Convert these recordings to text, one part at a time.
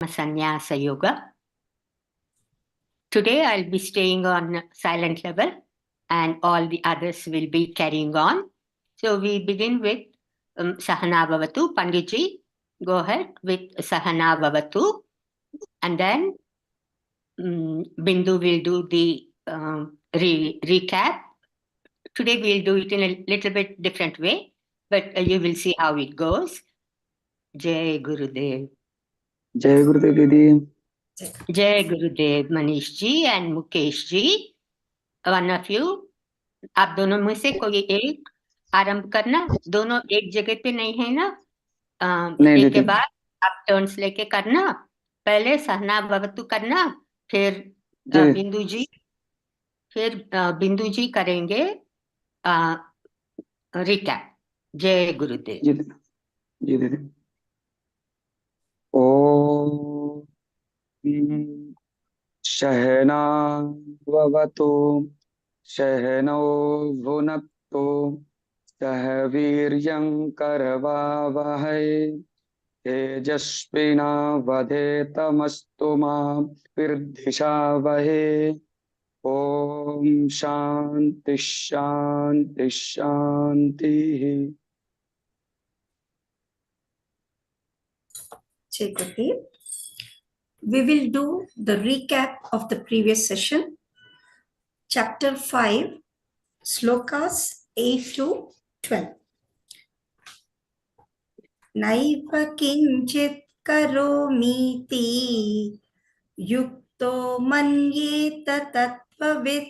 Sanyasa Yoga. Today I'll be staying on silent level and all the others will be carrying on. So we begin with Sahana Bhavatu. Panditji, go ahead with Sahana Bhavatu. And then Bindu will do the recap. Today we'll do it in a little bit different way, but you will see how it goes. Jai Gurudev. Jai Gurudev Didi. Jai Gurudev Manish ji and Mukesh ji. One of you, आप दोनों में से कोई एक आरंभ करना. दोनों एक जगह पे नहीं है ना. एक के बाद आप टर्न्स लेके करना. पहले सहना भवतु करना, फिर बिंदु जी करेंगे रिकैप. जय गुरुदेव. जी दीदी. ओम सहना भवतु सहनौ भुनक्तु सह वीर्यं करवावहै तेजस्विनावधेतमस्तु मा विद्विषावहै. Om Shanti Shanti Shanti. Chekoti. We will do the recap of the previous session. Chapter 5, Slokas 8 to 12. Naiva kinchit karomiti yukto manyeta tattvavid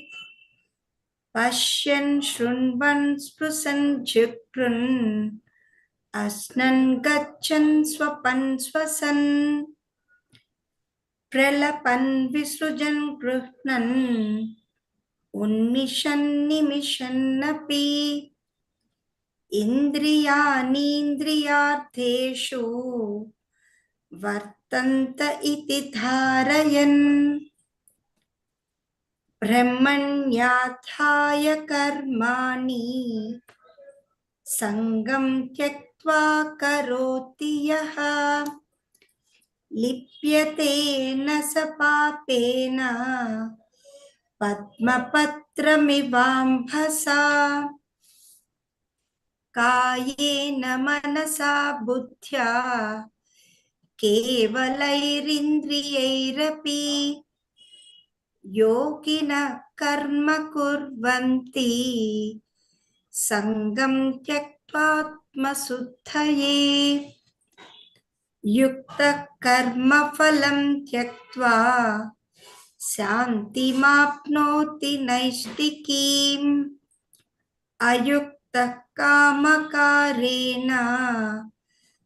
pashyan shrunvan sprusan chikrun asnan gachan swapan swasan pralapan visrujan gruhnan unmishan nimishan napi indriyanindriyartheshu vartanta iti dharayan brahmanyathaya karmani sangam tyaktva karoti yaha lipyate na sapapena padmapatramivambhasa kayena manasa buddhya kevalairindriyairapi yogina karma kurvanti sangam tyaktvatmasuddhaye yukta karma phalam tyaktva shantimapnoti naishtikim ayukta kamakarena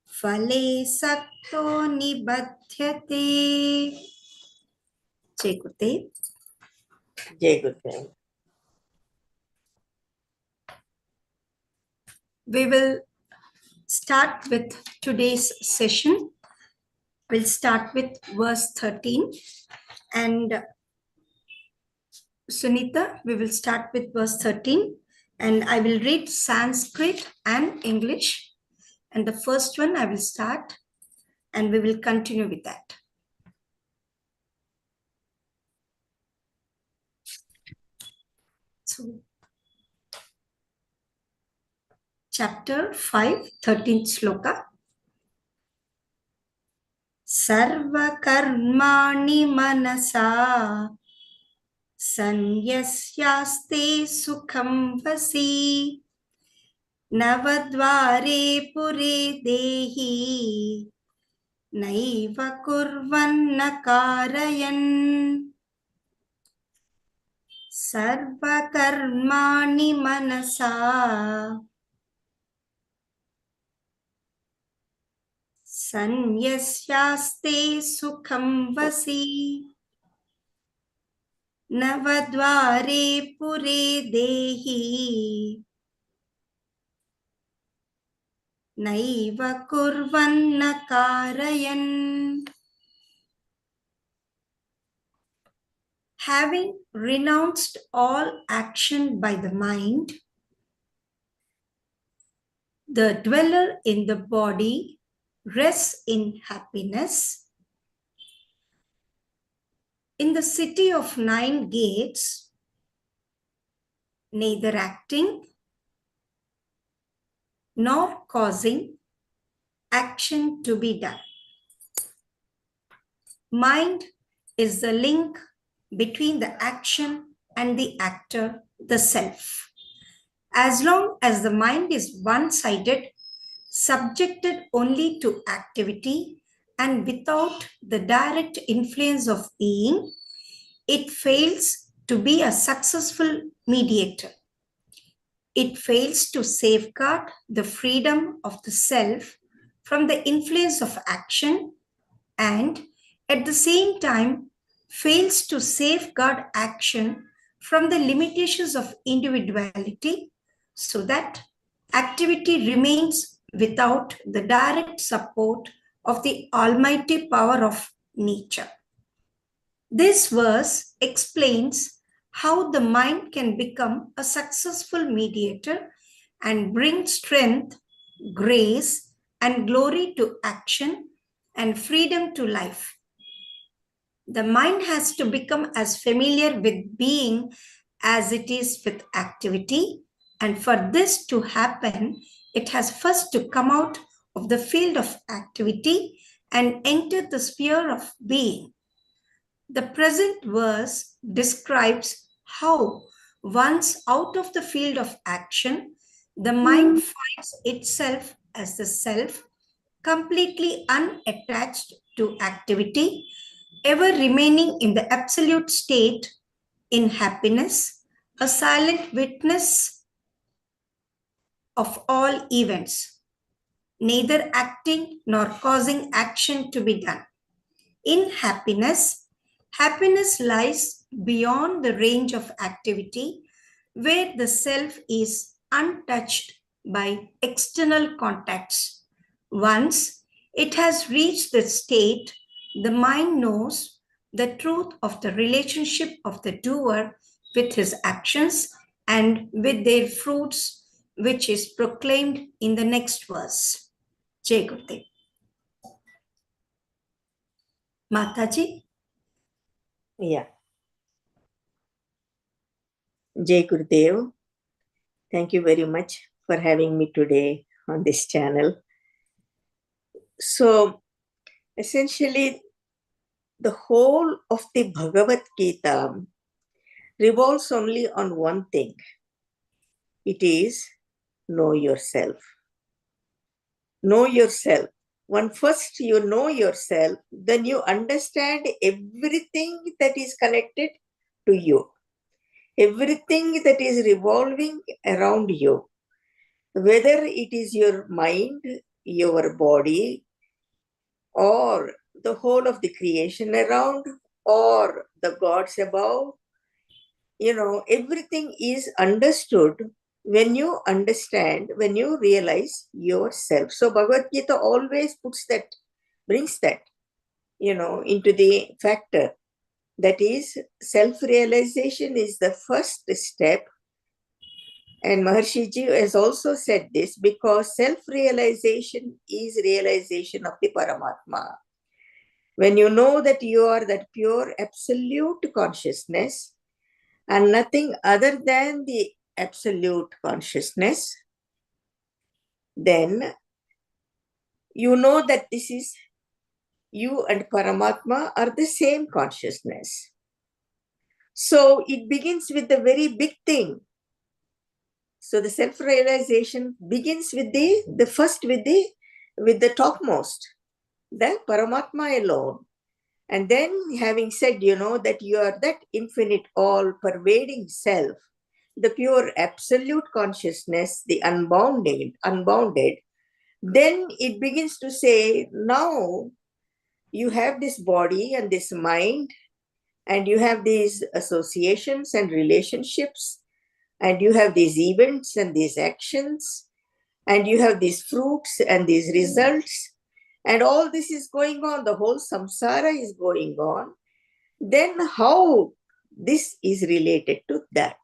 phale sakto nibadhyate. Chekute. Jai Gurudev. We will start with today's session. We'll start with verse 13. And Sunita, we will start with verse 13. And I will read Sanskrit and English. And the first one I will start. And we will continue with that. So, Chapter 5, 13th Sloka. Sarva karmani manasa sanyasyaste sukham vasi navadvare pure dehi naiva kurvanna karayan. Sarva karmani manasa sanyasyaste sukham vasi navadvare pure dehi naiva kurvanna karayan. Having renounced all action by the mind, the dweller in the body rests in happiness In the city of 9 gates, neither acting nor causing action to be done. Mind is the link between the action and the actor, the self. As long as the mind is one-sided, subjected only to activity and without the direct influence of being, it fails to be a successful mediator. It fails to safeguard the freedom of the self from the influence of action and at the same time fails to safeguard action from the limitations of individuality so that activity remains without the direct support of the almighty power of nature. This verse explains how the mind can become a successful mediator and bring strength, grace, and glory to action and freedom to life. The mind has to become as familiar with being as it is with activity, and for this to happen, it has first to come out of the field of activity and enter the sphere of being. The present verse describes how, once out of the field of action, the mind finds itself as the self, completely unattached to activity, ever remaining in the absolute state, in happiness, a silent witness of all events, neither acting nor causing action to be done. In happiness, happiness lies beyond the range of activity where the self is untouched by external contacts. Once it has reached this state, the mind knows the truth of the relationship of the doer with his actions and with their fruits, which is proclaimed in the next verse. Jai Gurudev. Mataji. Yeah. Jai Gurudev. Thank you very much for having me today on this channel. So, essentially, the whole of the Bhagwat Geeta revolves only on one thing. It is know yourself. Know yourself. When first you know yourself, then you understand everything that is connected to you. Everything that is revolving around you. Whether it is your mind, your body, or the whole of the creation around, or the gods above, everything is understood when you understand, when you realize yourself. So Bhagwat Gita always brings that, into the factor. That is, self-realization is the first step. And Maharishi has also said this because self-realization is realization of the Paramatma. When you know that you are that pure absolute consciousness and nothing other than the absolute consciousness, then you know that this is you and Paramatma are the same consciousness. So it begins with the very big thing. So the self-realization begins with the topmost, the Paramatma alone. And then having said, that you are that infinite, all-pervading self, the pure absolute consciousness, the unbounded, then it begins to say, now you have this body and this mind, and you have these associations and relationships, and you have these events and these actions, and you have these fruits and these results, and all this is going on, the whole samsara is going on. Then how this is related to that?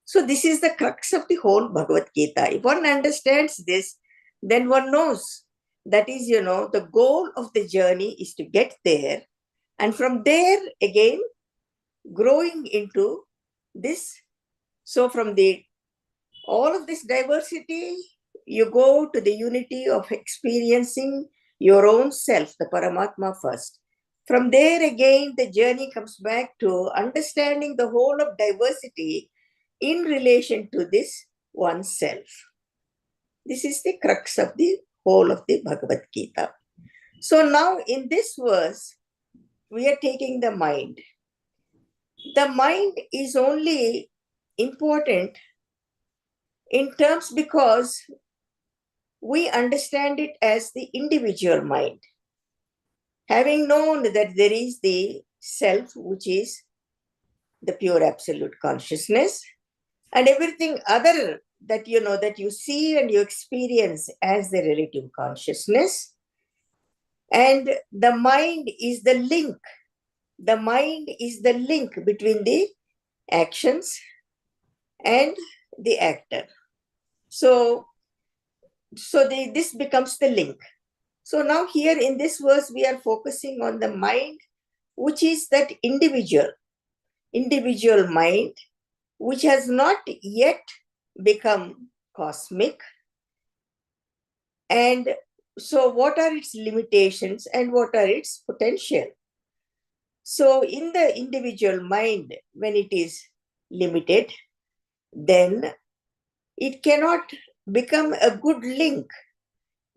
So this is the crux of the whole Bhagavad Gita. If one understands this, then one knows that is, the goal of the journey is to get there And from there again, growing into this. So from all of this diversity, you go to the unity of experiencing your own self, the Paramatma first. From there again, the journey comes back to understanding the whole of diversity in relation to this oneself. This is the crux of the whole of the Bhagavad Gita. So now in this verse, we are taking the mind. The mind is only important in terms because we understand it as the individual mind. Having known that there is the self, which is the pure absolute consciousness, and everything other that you know, that you see and you experience as the relative consciousness, and the mind is the link. The mind is the link between the actions and the actor. So this becomes the link. So now here in this verse, we are focusing on the mind, which is that individual mind, which has not yet become cosmic. And so what are its limitations and what are its potential? So in the individual mind, when it is limited, then it cannot become a good link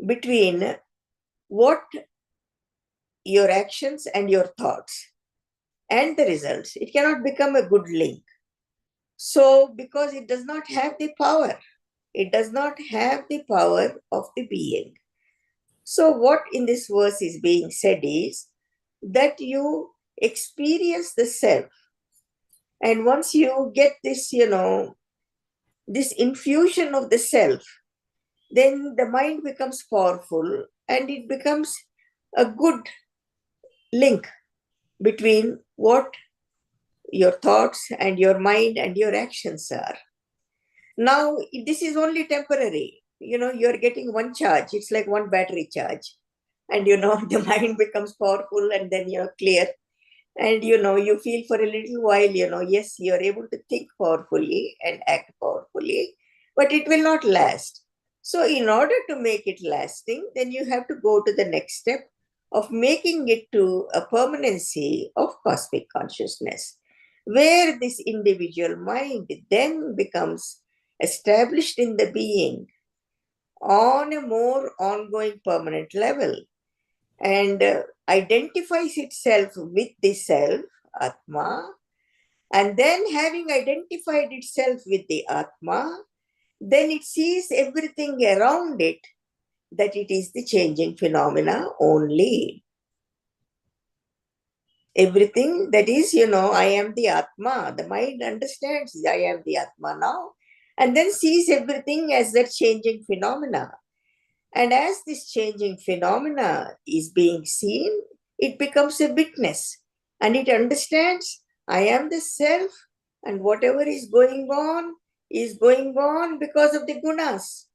between what your actions and your thoughts and the results. It cannot become a good link. So because it does not have the power, it does not have the power of the being. So what in this verse is being said is that you experience the self. And once you get this, this infusion of the self, then the mind becomes powerful and it becomes a good link between what your thoughts and your mind and your actions are. Now, this is only temporary. You're getting one charge. It's like one battery charge. And, the mind becomes powerful and then you're clear. And, you feel for a little while, yes, you're able to think powerfully and act powerfully, but it will not last. So in order to make it lasting, then you have to go to the next step of making it to a permanency of cosmic consciousness, where this individual mind then becomes established in the being on a more ongoing permanent level and identifies itself with the self, Atma, and then having identified itself with the Atma, then it sees everything around it that it is the changing phenomena only. Everything that is, I am the Atma. The mind understands I am the Atma now and then sees everything as that changing phenomena. And as this changing phenomena is being seen, it becomes a witness and it understands I am the self and whatever is going on because of the gunas.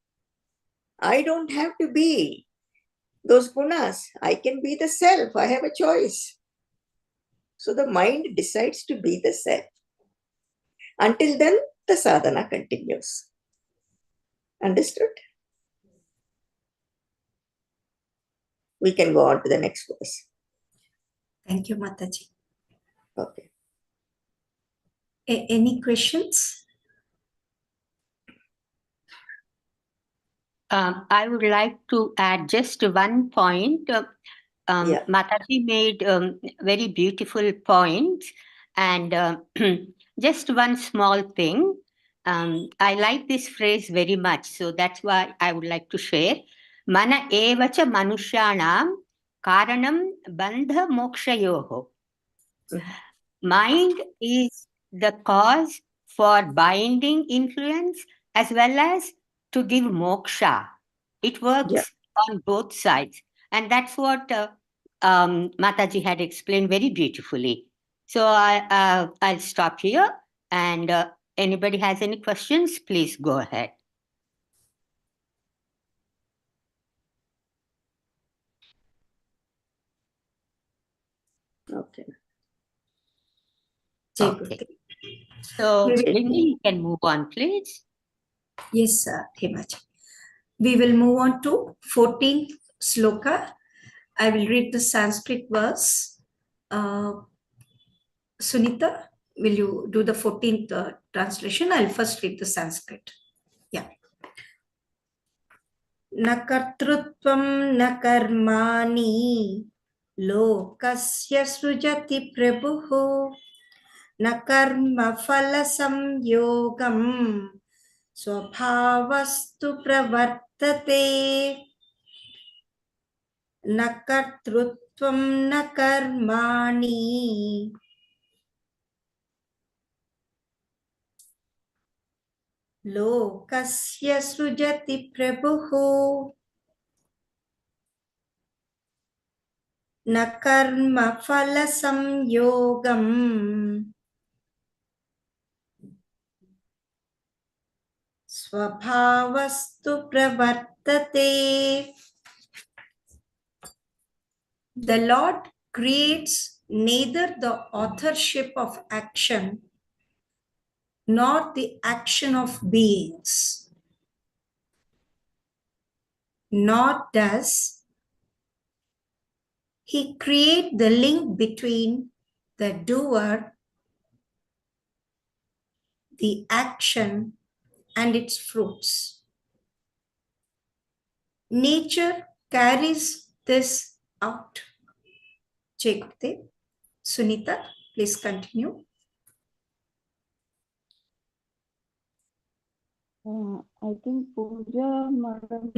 I don't have to be those gunas. I can be the self. I have a choice. So the mind decides to be the self. Until then, the sadhana continues. Understood? We can go on to the next verse. Thank you, Mataji. Okay. Any questions? I would like to add just one point. Yeah. Mataji made very beautiful points, and just one small thing. I like this phrase very much, so that's why I would like to share. Mana evacha manushyanam karanam bandha mokshayoho. Mind is the cause for binding influence as well as to give moksha. It works on both sides. And that's what Mataji had explained very beautifully. So I'll stop here. And anybody has any questions, please go ahead. Okay. Okay. So, Linda, you can move on, please. Yes, sir, Himaji. We will move on to 14th sloka. I will read the Sanskrit verse. Sunita, will you do the 14th translation? I'll first read the Sanskrit. Yeah. Na kartrutvam na karmani lokasya srujati prabhuhu na karma phala samyogam swabhavastu pravartate na kartrutvam na karmani lokasya srujati prabhuhu na karma phala samyogam swabhavastu pravartate. The Lord creates neither the authorship of action nor the action of beings, nor does He create the link between the doer, the action, and its fruits. Nature carries this out. Jayakute. Sunita, please continue. I think Pooja, madam.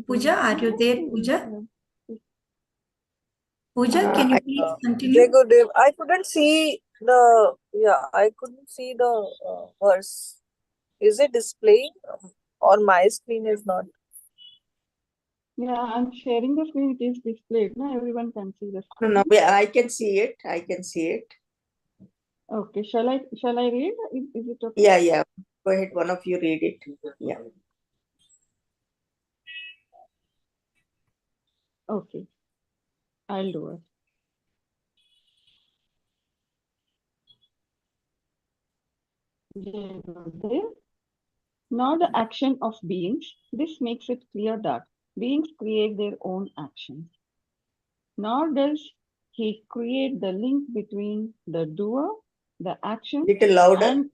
Pooja, are you there, Pooja? Pooja, can you please continue? Jai Gurudev. I couldn't see the verse. Is it displaying or my screen is not? Yeah, I'm sharing the screen. It is displayed. No, everyone can see the screen. No, I can see it. I can see it. Okay, shall I read? Is it okay? Yeah. Go ahead. One of you read it. Yeah. Okay, I'll do it. Jai Gurudev. Not the action of beings. This makes it clear that beings create their own actions. Nor does he create the link between the doer, the action, Little louder. and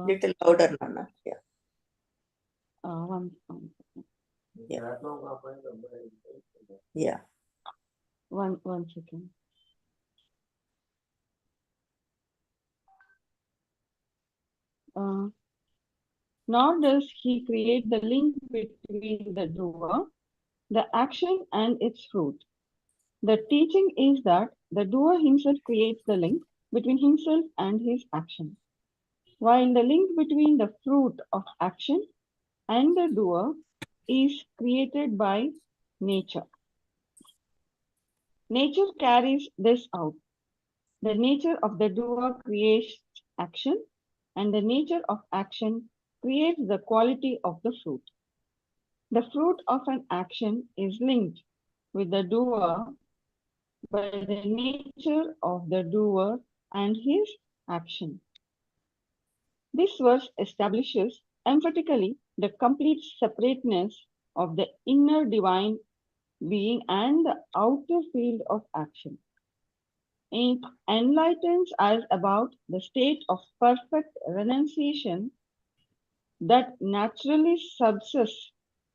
Little louder, Nana. Yeah. One second. Yeah. One second. Nor does he create the link between the doer, the action, and its fruit. The teaching is that the doer himself creates the link between himself and his action, while the link between the fruit of action and the doer is created by nature. Nature carries this out. The nature of the doer creates action, and the nature of action creates the quality of the fruit. The fruit of an action is linked with the doer by the nature of the doer and his action. This verse establishes emphatically the complete separateness of the inner divine being and the outer field of action. It enlightens us about the state of perfect renunciation that naturally subsists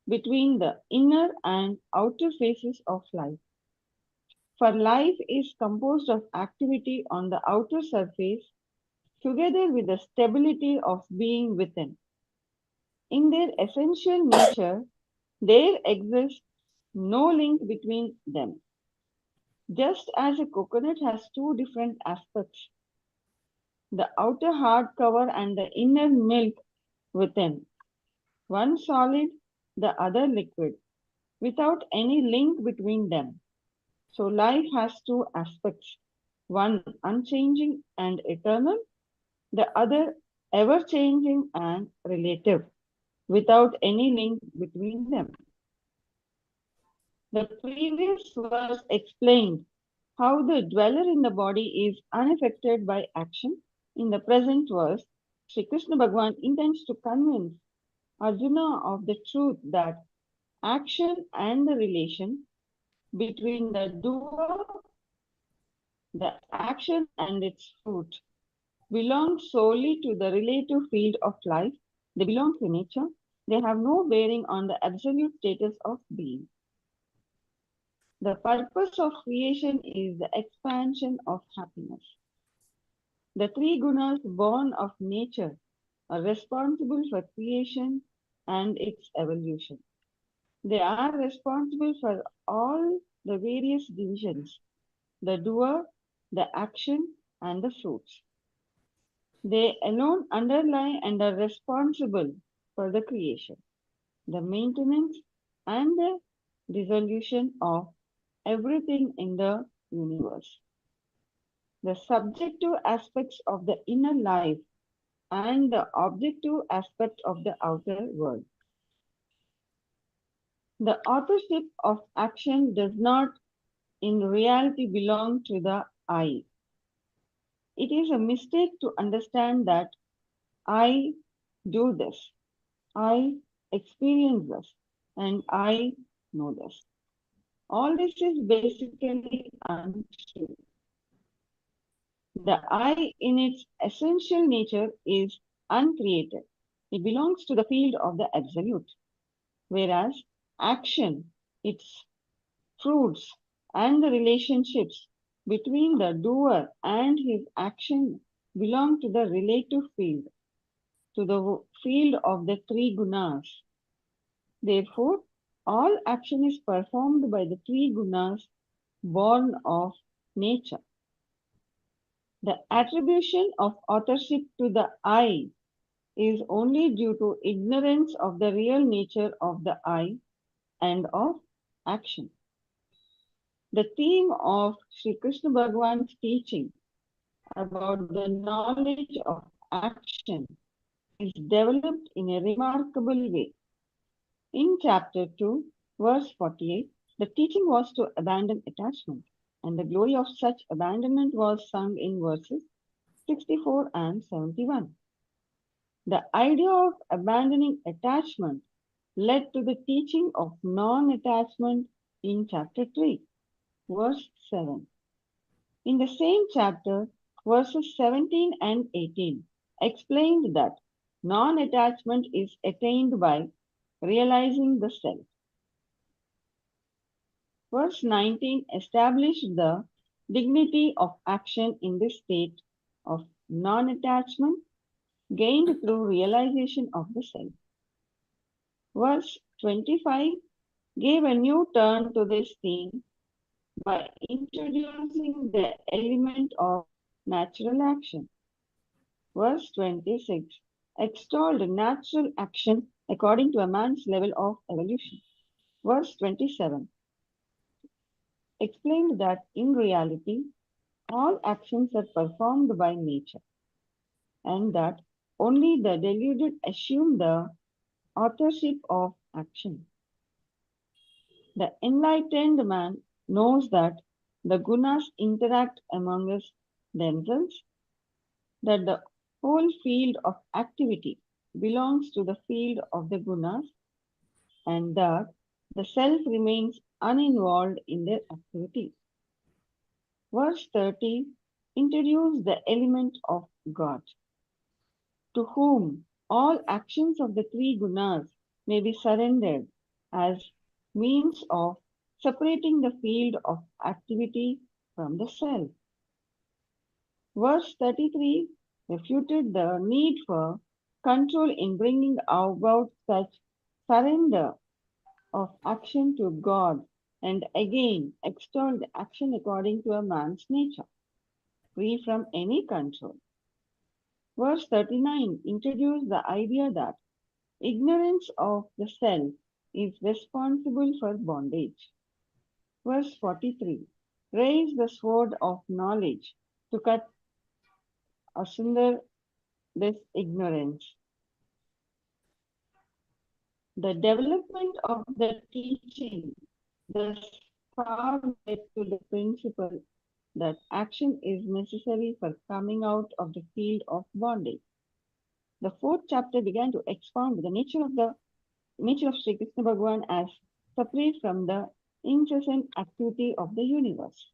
between the inner and outer phases of life. For life is composed of activity on the outer surface together with the stability of being within. In their essential nature, there exists no link between them. Just as a coconut has two different aspects, the outer hard cover and the inner milk within, one solid, the other liquid, without any link between them. So life has two aspects, one unchanging and eternal, the other ever-changing and relative, without any link between them. The previous verse explained how the dweller in the body is unaffected by action. In the present verse, Sri Krishna Bhagavan intends to convince Arjuna of the truth that action and the relation between the doer, the action and its fruit belong solely to the relative field of life. They belong to nature. They have no bearing on the absolute status of being. The purpose of creation is the expansion of happiness. The three gunas born of nature are responsible for creation and its evolution. They are responsible for all the various divisions, the doer, the action, and the fruits. They alone underlie and are responsible for the creation, the maintenance, and the dissolution of everything in the universe. The subjective aspects of the inner life and the objective aspect of the outer world. The authorship of action does not in reality belong to the I. It is a mistake to understand that I do this, I experience this, and I know this. All this is basically untrue. The I in its essential nature is uncreated. It belongs to the field of the absolute. Whereas action, its fruits, and the relationships between the doer and his action belong to the relative field, to the field of the three gunas. Therefore, all action is performed by the three gunas born of nature. The attribution of authorship to the I is only due to ignorance of the real nature of the I and of action. The theme of Sri Krishna Bhagavan's teaching about the knowledge of action is developed in a remarkable way. In chapter 2, verse 48, the teaching was to abandon attachment, and the glory of such abandonment was sung in verses 64 and 71. The idea of abandoning attachment led to the teaching of non-attachment in chapter 3, verse 7. In the same chapter, verses 17 and 18 explained that non-attachment is attained by realizing the self. Verse 19 established the dignity of action in this state of non-attachment gained through realization of the self. Verse 25 gave a new turn to this theme by introducing the element of natural action. Verse 26 extolled natural action according to a man's level of evolution. Verse 27 explained that in reality, all actions are performed by nature, and that only the deluded assume the authorship of action. The enlightened man knows that the gunas interact among us themselves, that the whole field of activity belongs to the field of the gunas, and that the self remains uninvolved in their activity. Verse 30 introduced the element of God, to whom all actions of the three gunas may be surrendered as means of separating the field of activity from the self. Verse 33 refuted the need for control in bringing about such surrender of action to God, and again extolled action according to a man's nature, free from any control. Verse 39 introduced the idea that ignorance of the self is responsible for bondage. Verse 43 raised the sword of knowledge to cut asunder this ignorance. The development of the teaching thus far led to the principle that action is necessary for coming out of the field of bondage. The fourth chapter began to expound the nature of Sri Krishna Bhagavan as separate from the incessant activity of the universe.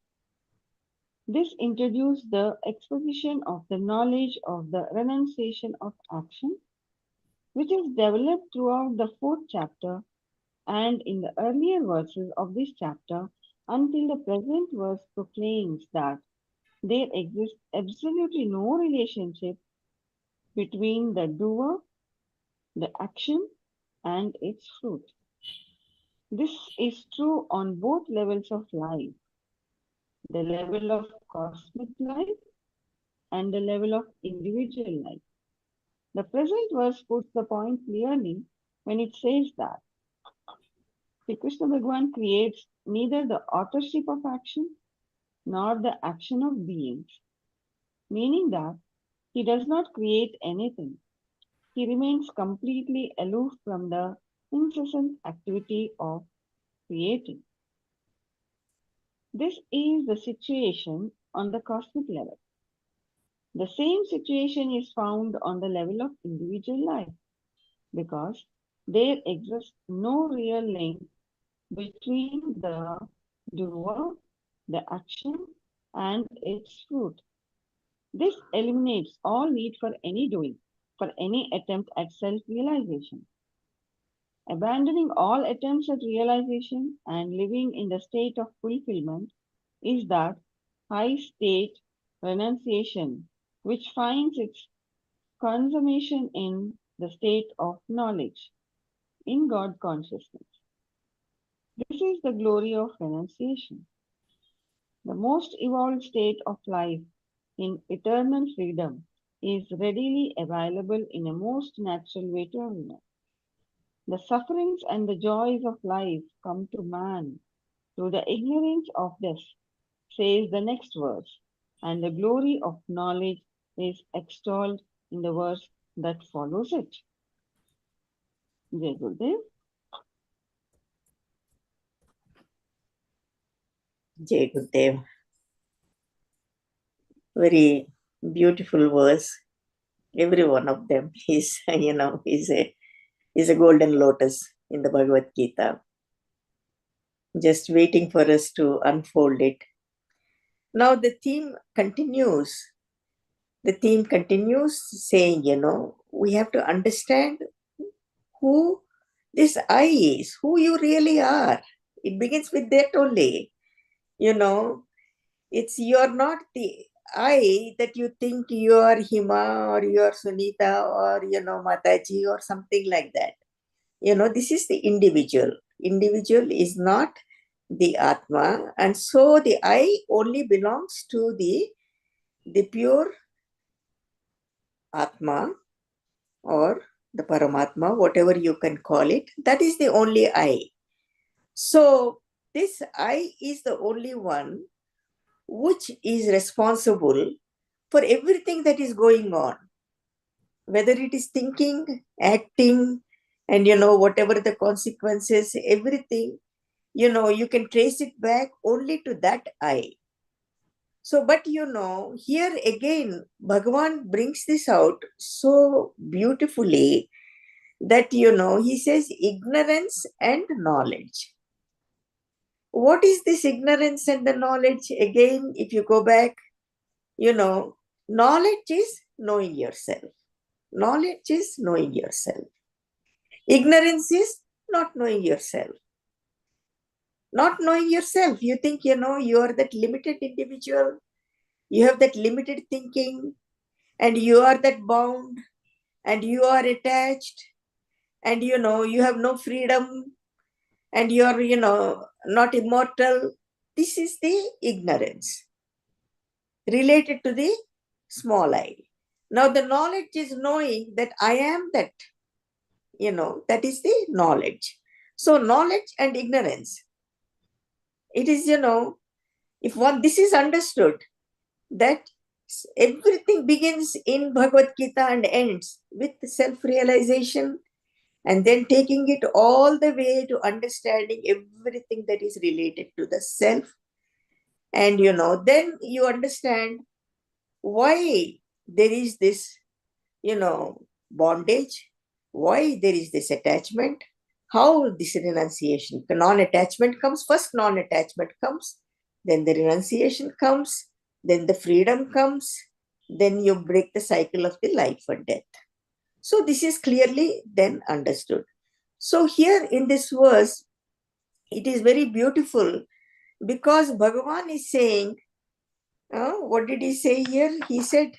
This introduced the exposition of the knowledge of the renunciation of action, which is developed throughout the fourth chapter and in the earlier verses of this chapter until the present verse proclaims that there exists absolutely no relationship between the doer, the action, and its fruit. This is true on both levels of life, the level of cosmic life and the level of individual life. The present verse puts the point clearly when it says that Sri Krishna Bhagavan creates neither the authorship of action nor the action of beings, meaning that he does not create anything. He remains completely aloof from the incessant activity of creating. This is the situation on the cosmic level. The same situation is found on the level of individual life because there exists no real link between the doer, the action, and its fruit. This eliminates all need for any doing, for any attempt at self-realization. Abandoning all attempts at realization and living in the state of fulfillment is that high state renunciation, which finds its consummation in the state of knowledge, in God consciousness. This is the glory of renunciation. The most evolved state of life in eternal freedom is readily available in a most natural way to everyone. The sufferings and the joys of life come to man through the ignorance of this, says the next verse, and the glory of knowledge is extolled in the verse that follows it. Jai Gurudev. Jai Gurudev. Very beautiful verse. Every one of them is, is a golden lotus in the Bhagwat Geeta. Just waiting for us to unfold it. Now the theme continues. The theme continues saying, we have to understand who this I is, who you really are. It begins with that only. It's you're not the I that you think you are Hima or you are Sunita or, Mataji or something like that. This is the individual. Individual is not the Atma. And so the I only belongs to the pure Atma or the Paramatma, whatever you can call it. That is the only I. So this I is the only one which is responsible for everything that is going on, whether it is thinking, acting, and whatever the consequences, everything, you can trace it back only to that I. So, but here again, Bhagavan brings this out so beautifully that, he says ignorance and knowledge. What is this ignorance and the knowledge? Again, if you go back, knowledge is knowing yourself. Knowledge is knowing yourself. Ignorance is not knowing yourself. Not knowing yourself. You think, you are that limited individual. You have that limited thinking and you are that bound and you are attached and, you have no freedom and you are, not immortal. This is the ignorance related to the small I. Now the knowledge is knowing that I am that, that is the knowledge. So knowledge and ignorance, it is, if this is understood, that everything begins in Bhagwat Gita and ends with self-realization and then taking it all the way to understanding everything that is related to the self And then you understand why there is this, bondage, why there is this attachment, how this renunciation, non-attachment comes first, non-attachment comes, then the renunciation comes, then the freedom comes, then you break the cycle of the life and death. So this is clearly then understood. So here in this verse, it is very beautiful because Bhagavan is saying, what did he say here? He said,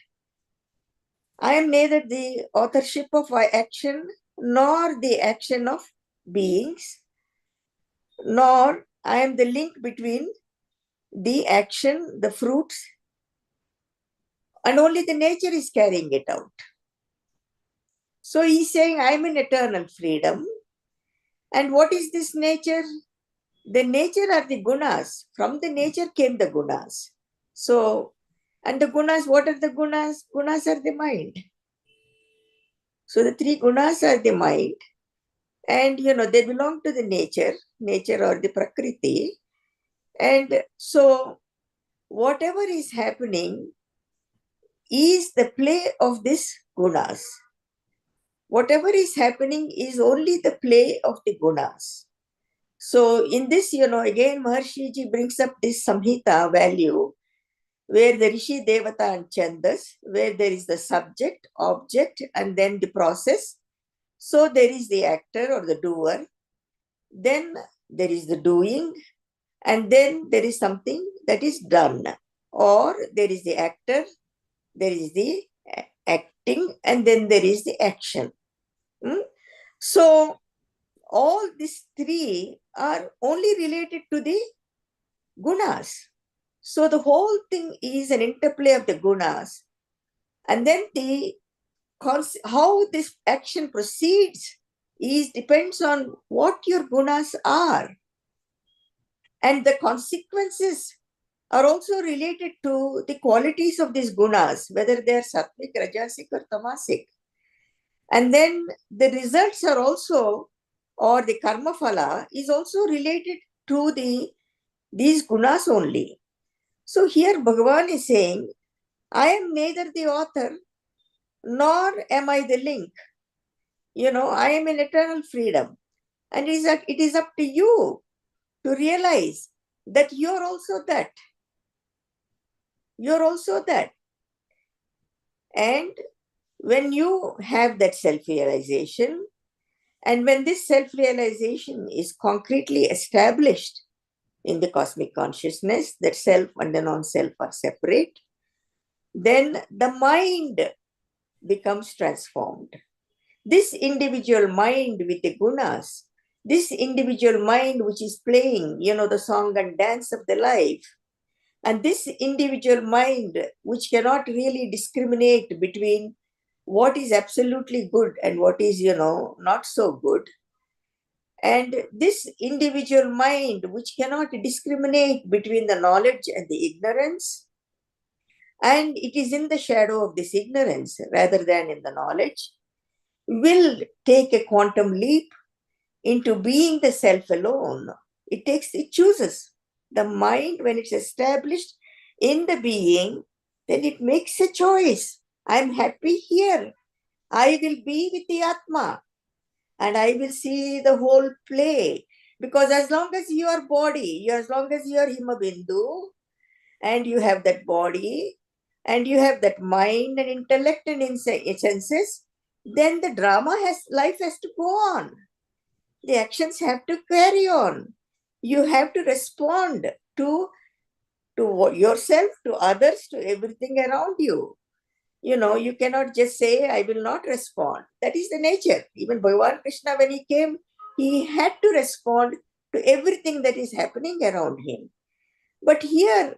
I am neither the authorship of my action nor the action of beings, nor I am the link between the action, the fruits, and only the nature is carrying it out. So he's saying, I am in eternal freedom. And what is this nature? The nature are the gunas. From the nature came the gunas. So, and the gunas, what are the gunas? Gunas are the mind. So the three gunas are the mind. And, they belong to the nature or the prakriti. And so whatever is happening is the play of these gunas. Whatever is happening is only the play of the gunas. So in this, again, Maharishi ji brings up this Samhita value where the Rishi, Devata and Chandas, where there is the subject, object, and then the process. So there is the actor or the doer. Then there is the doing, and then there is something that is done. Or there is the actor, there is the acting, and then there is the action. So all these three are only related to the gunas. So the whole thing is an interplay of the gunas. And then how this action proceeds depends on what your gunas are. And the consequences are also related to the qualities of these gunas, whether they are sattvic, rajasic or tamasic. And then the results are also, or the karma phala is also related to these gunas only. So here Bhagavan is saying, I am neither the author nor am I the link. I am in eternal freedom. And it is up to you to realize that you're also that. You're also that. And when you have that self-realization, and when this self-realization is concretely established in the cosmic consciousness, that self and the non-self are separate, then the mind becomes transformed. This individual mind with the gunas, this individual mind which is playing, the song and dance of the life, and this individual mind which cannot really discriminate between what is absolutely good and what is, not so good. And this individual mind which cannot discriminate between the knowledge and the ignorance, and it is in the shadow of this ignorance rather than in the knowledge, will take a quantum leap into being the self alone. It chooses. The mind, when it's established in the being, then it makes a choice. I'm happy here. I will be with the Atma and I will see the whole play. Because as long as you are body, as long as you are Himabindu, and you have that body, and you have that mind and intellect and senses, then the life has to go on. The actions have to carry on. You have to respond to yourself, to others, to everything around you. You cannot just say, I will not respond. That is the nature. Even Bhagavan Krishna, when he came, he had to respond to everything that is happening around him. But here,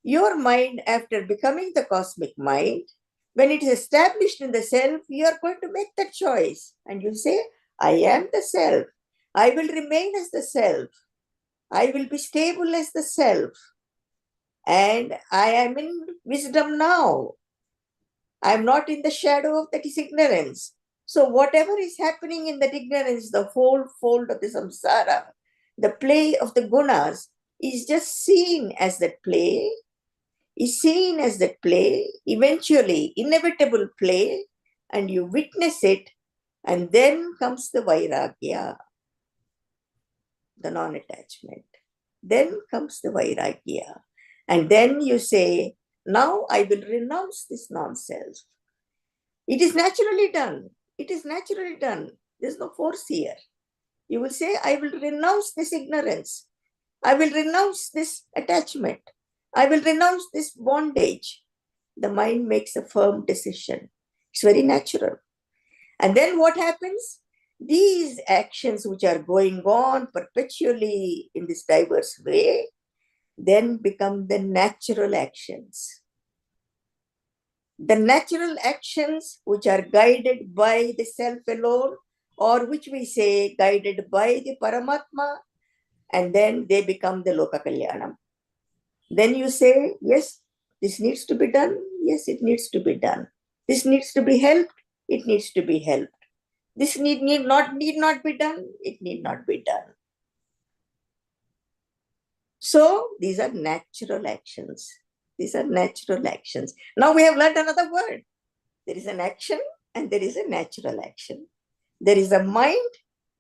your mind, after becoming the cosmic mind, when it is established in the self, you are going to make that choice. And you say, I am the self. I will remain as the self. I will be stable as the self. And I am in wisdom now. I am not in the shadow of that is ignorance. So whatever is happening in that ignorance, the whole fold of the samsara, the play of the gunas, is just seen as that play, eventually inevitable play, and you witness it, and then comes the vairagya, the non-attachment. Then comes the vairagya. And then you say, now I will renounce this non-self. It is naturally done. It is naturally done. There's no force here. You will say, I will renounce this ignorance. I will renounce this attachment. I will renounce this bondage. The mind makes a firm decision. It's very natural. And then what happens? These actions which are going on perpetually in this diverse way, then become the natural actions. The natural actions which are guided by the self alone, or which we say guided by the Paramatma, and then they become the Loka Kalyanam. Then you say, yes, this needs to be done. Yes, it needs to be done. This needs to be helped. It needs to be helped. This need not be done. It need not be done. So these are natural actions. These are natural actions. Now we have learned another word. There is an action and there is a natural action. There is a mind,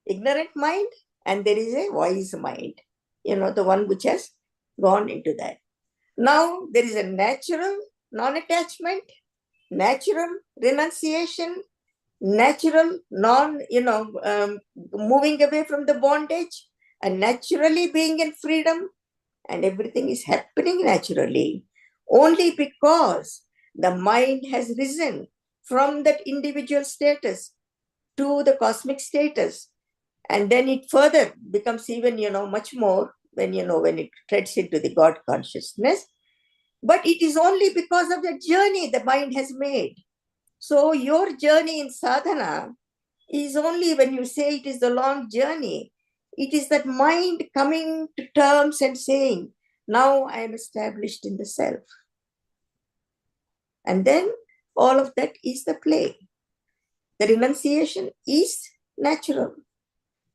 ignorant mind, and there is a wise mind. The one which has gone into that. Now there is a natural non-attachment, natural renunciation, natural moving away from the bondage, and naturally being in freedom, and everything is happening naturally only because the mind has risen from that individual status to the cosmic status, and then it further becomes even much more when it treads into the God consciousness. But it is only because of the journey the mind has made. So your journey in sadhana is only, when you say it is the long journey, it is that mind coming to terms and saying, now I am established in the self. And then all of that is the play. The renunciation is natural.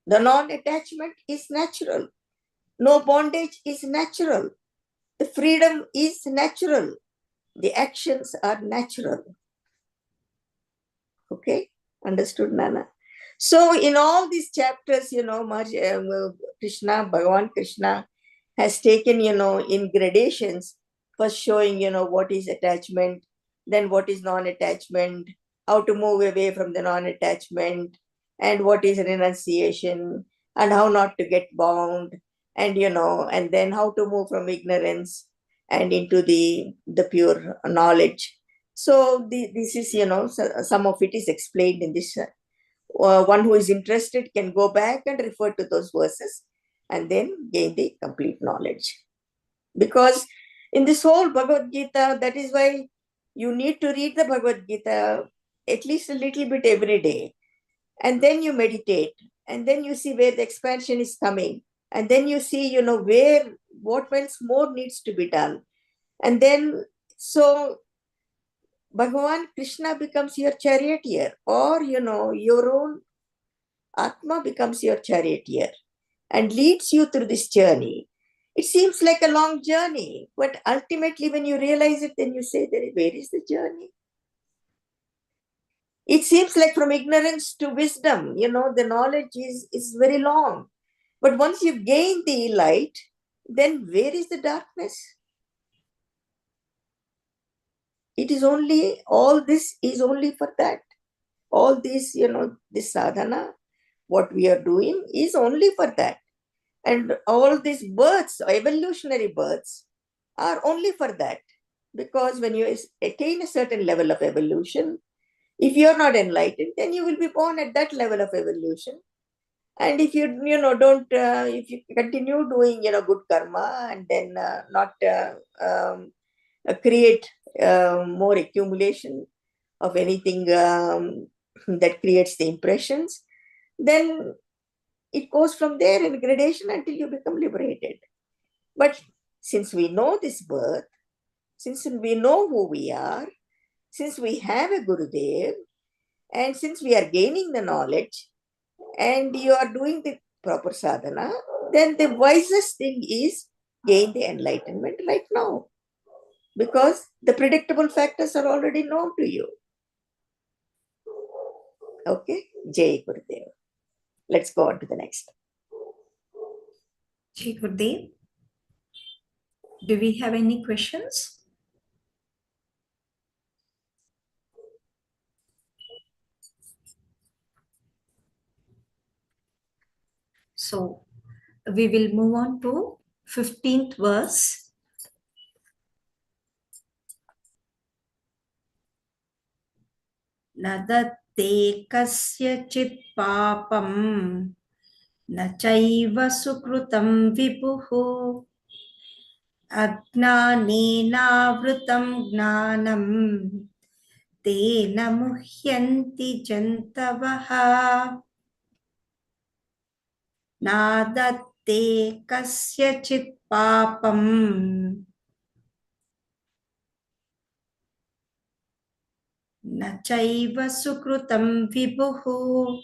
The non-attachment is natural. No bondage is natural. The freedom is natural. The actions are natural. Okay? Understood, Nana? So in all these chapters, Bhagavan Krishna has taken, in gradations, first showing, what is attachment, then what is non-attachment, how to move away from the non-attachment, and what is renunciation, and how not to get bound, and, and then how to move from ignorance and into the pure knowledge. So this is, some of it is explained in this. One who is interested can go back and refer to those verses and then gain the complete knowledge. Because in this whole Bhagavad Gita, that is why you need to read the Bhagavad Gita at least a little bit every day. And then you meditate. And then you see where the expansion is coming. And then you see, what else more needs to be done. And then, so Bhagavan Krishna becomes your charioteer, or, your own Atma becomes your charioteer and leads you through this journey. It seems like a long journey, but ultimately when you realize it, then you say, where is the journey? It seems like from ignorance to wisdom, the knowledge is very long. But once you gain the light, then where is the darkness? It is only, all this is only for that. All this, this sadhana, what we are doing is only for that. And all these births, evolutionary births, are only for that. Because when you attain a certain level of evolution, if you are not enlightened, then you will be born at that level of evolution. And if you, don't, if you continue doing, good karma, and then not create more accumulation of anything that creates the impressions, then it goes from there in gradation until you become liberated. But since we know this birth, since we know who we are, since we have a Gurudev, and since we are gaining the knowledge, and you are doing the proper sadhana, then the wisest thing is gain the enlightenment right now, because the predictable factors are already known to you. Okay, Jai Gurudev. Let's go on to the next. Jai Gurudev, do we have any questions? So we will move on to 15th verse. Nadatte kasyachit papam na chaiva sukrutam vipuhu ajnanenavrutam gnanam tena muhyanti jantavaha. Nadatte kasyachit papam na chaiva sukrutam vipuhu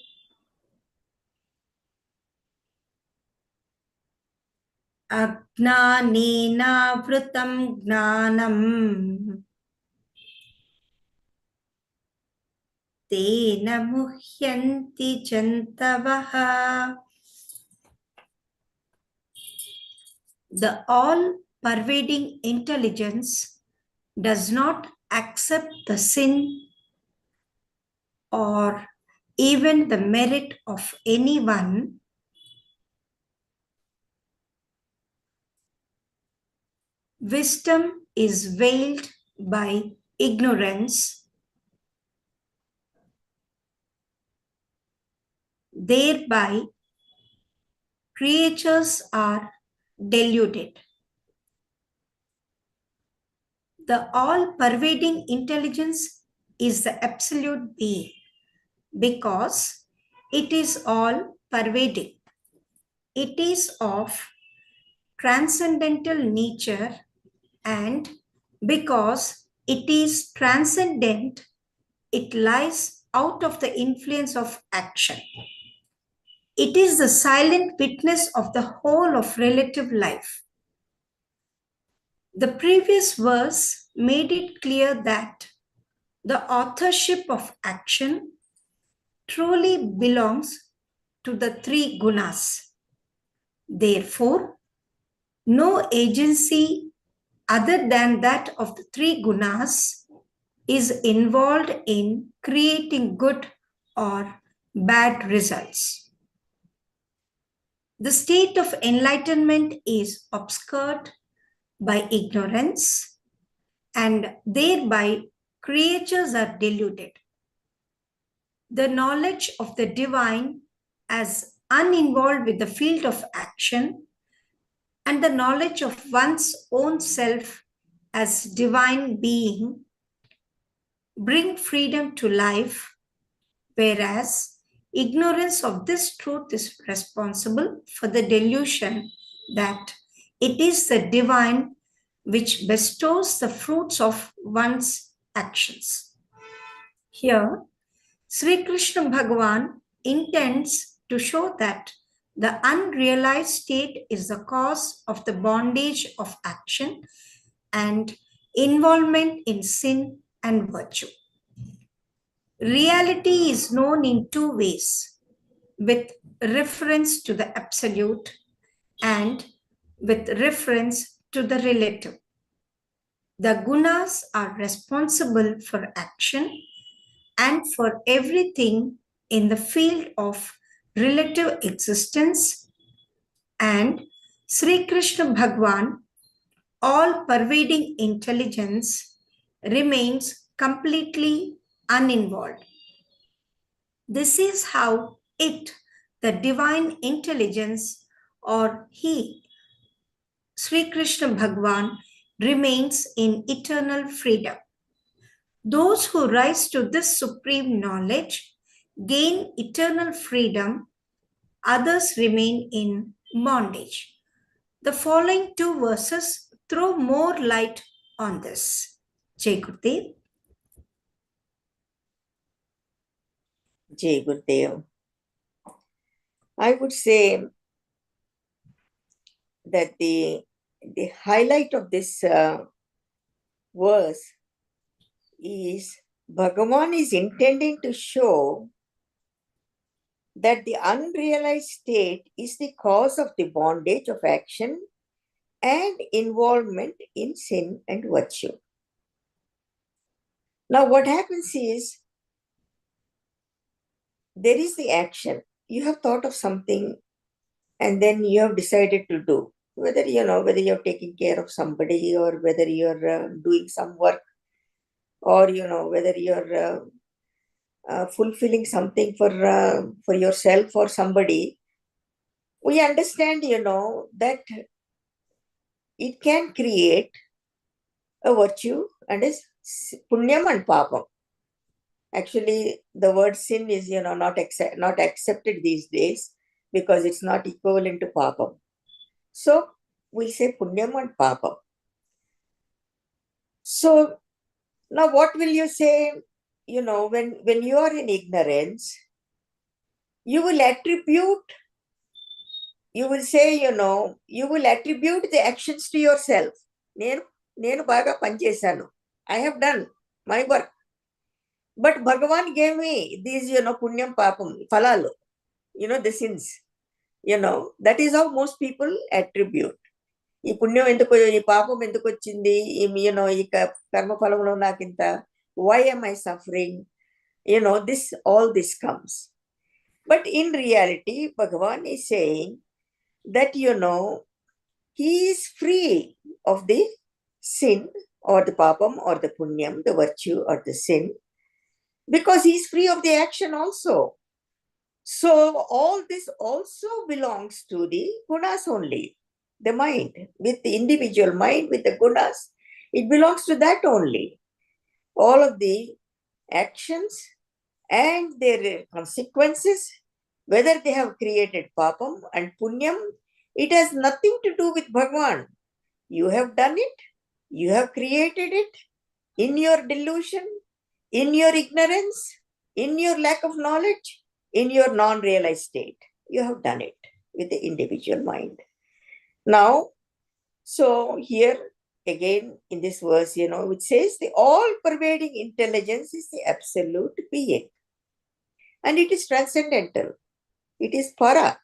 ajnanenavrutam gnanam tena muhyanti jantavaha. The all-pervading intelligence does not accept the sin or even the merit of anyone. Wisdom is veiled by ignorance, thereby creatures are deluded. The all-pervading intelligence is the absolute being because it is all-pervading. It is of transcendental nature, and because it is transcendent, it lies out of the influence of action. It is the silent witness of the whole of relative life. The previous verse made it clear that the authorship of action truly belongs to the three gunas. Therefore, no agency other than that of the three gunas is involved in creating good or bad results. The state of enlightenment is obscured by ignorance, and thereby creatures are deluded. The knowledge of the divine as uninvolved with the field of action and the knowledge of one's own self as divine being bring freedom to life, whereas ignorance of this truth is responsible for the delusion that it is the divine which bestows the fruits of one's actions. Here, Sri Krishna Bhagavan intends to show that the unrealized state is the cause of the bondage of action and involvement in sin and virtue. Reality is known in two ways, with reference to the absolute and with reference to the relative. The gunas are responsible for action and for everything in the field of relative existence, and Sri Krishna Bhagavan, all-pervading intelligence, remains completely uninvolved. This is how it, the divine intelligence, or he, Sri Krishna Bhagavan, remains in eternal freedom. Those who rise to this supreme knowledge gain eternal freedom, others remain in bondage. The following two verses throw more light on this. Jai Gurudev. Jai Gurudev. I would say that the the highlight of this verse is Bhagavan is intending to show that the unrealized state is the cause of the bondage of action and involvement in sin and virtue. Now, what happens is, there is the action. You have thought of something and then you have decided to do. Whether you're taking care of somebody, or whether you're doing some work, or whether you're fulfilling something for yourself or somebody, we understand that it can create a virtue, and is punyam and papam. Actually, the word sin is not accepted these days, because it's not equivalent to papam. So we say punyam and papam. So now what will you say? When you are in ignorance, you will attribute the actions to yourself. Nenu baga panchesanu. I have done my work. But Bhagavan gave me these, punyam papam, falalu, the sins. That is how most people attribute. ఈ పుణ్యం ఎందుకు, ఈ పాపం ఎందుకు వచ్చింది, ఈ కర్మ ఫలంలో నాకింత, why am I suffering? All this comes. But in reality, Bhagavan is saying that he is free of the sin or the papam or the punyam, the virtue or the sin, because he is free of the action also. So all this also belongs to the gunas only. The mind, with the individual mind, with the gunas, it belongs to that only. All of the actions and their consequences, whether they have created papam and punyam, it has nothing to do with Bhagavan. You have done it, you have created it in your delusion, in your ignorance, in your lack of knowledge, in your non-realized state. You have done it with the individual mind. Now, so here again in this verse, which says the all-pervading intelligence is the absolute being. And it is transcendental. It is para.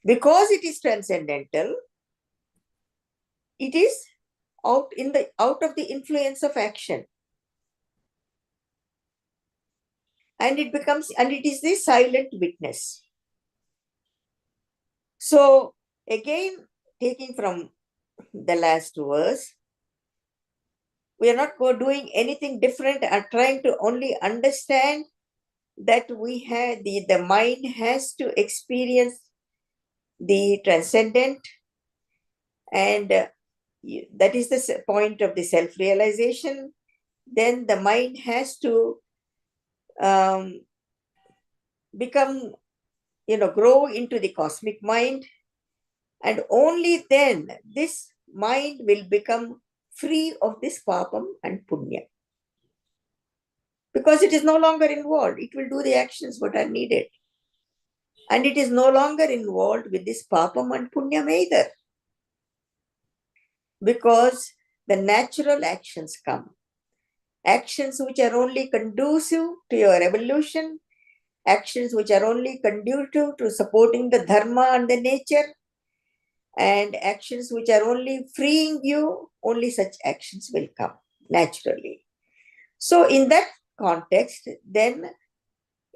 Because it is transcendental, it is out of the influence of action. And it is the silent witness. So again, taking from the last verse, we are not doing anything different and trying to only understand that the mind has to experience the transcendent, and that is the point of the self-realization. Then the mind has to become, grow into the cosmic mind, and only then this mind will become free of this papam and punya, because it is no longer involved. It will do the actions what are needed, and it is no longer involved with this papam and punyam either, because the natural actions come, actions which are only conducive to your evolution, actions which are only conducive to supporting the dharma and the nature, and actions which are only freeing you. Only such actions will come naturally. So in that context, then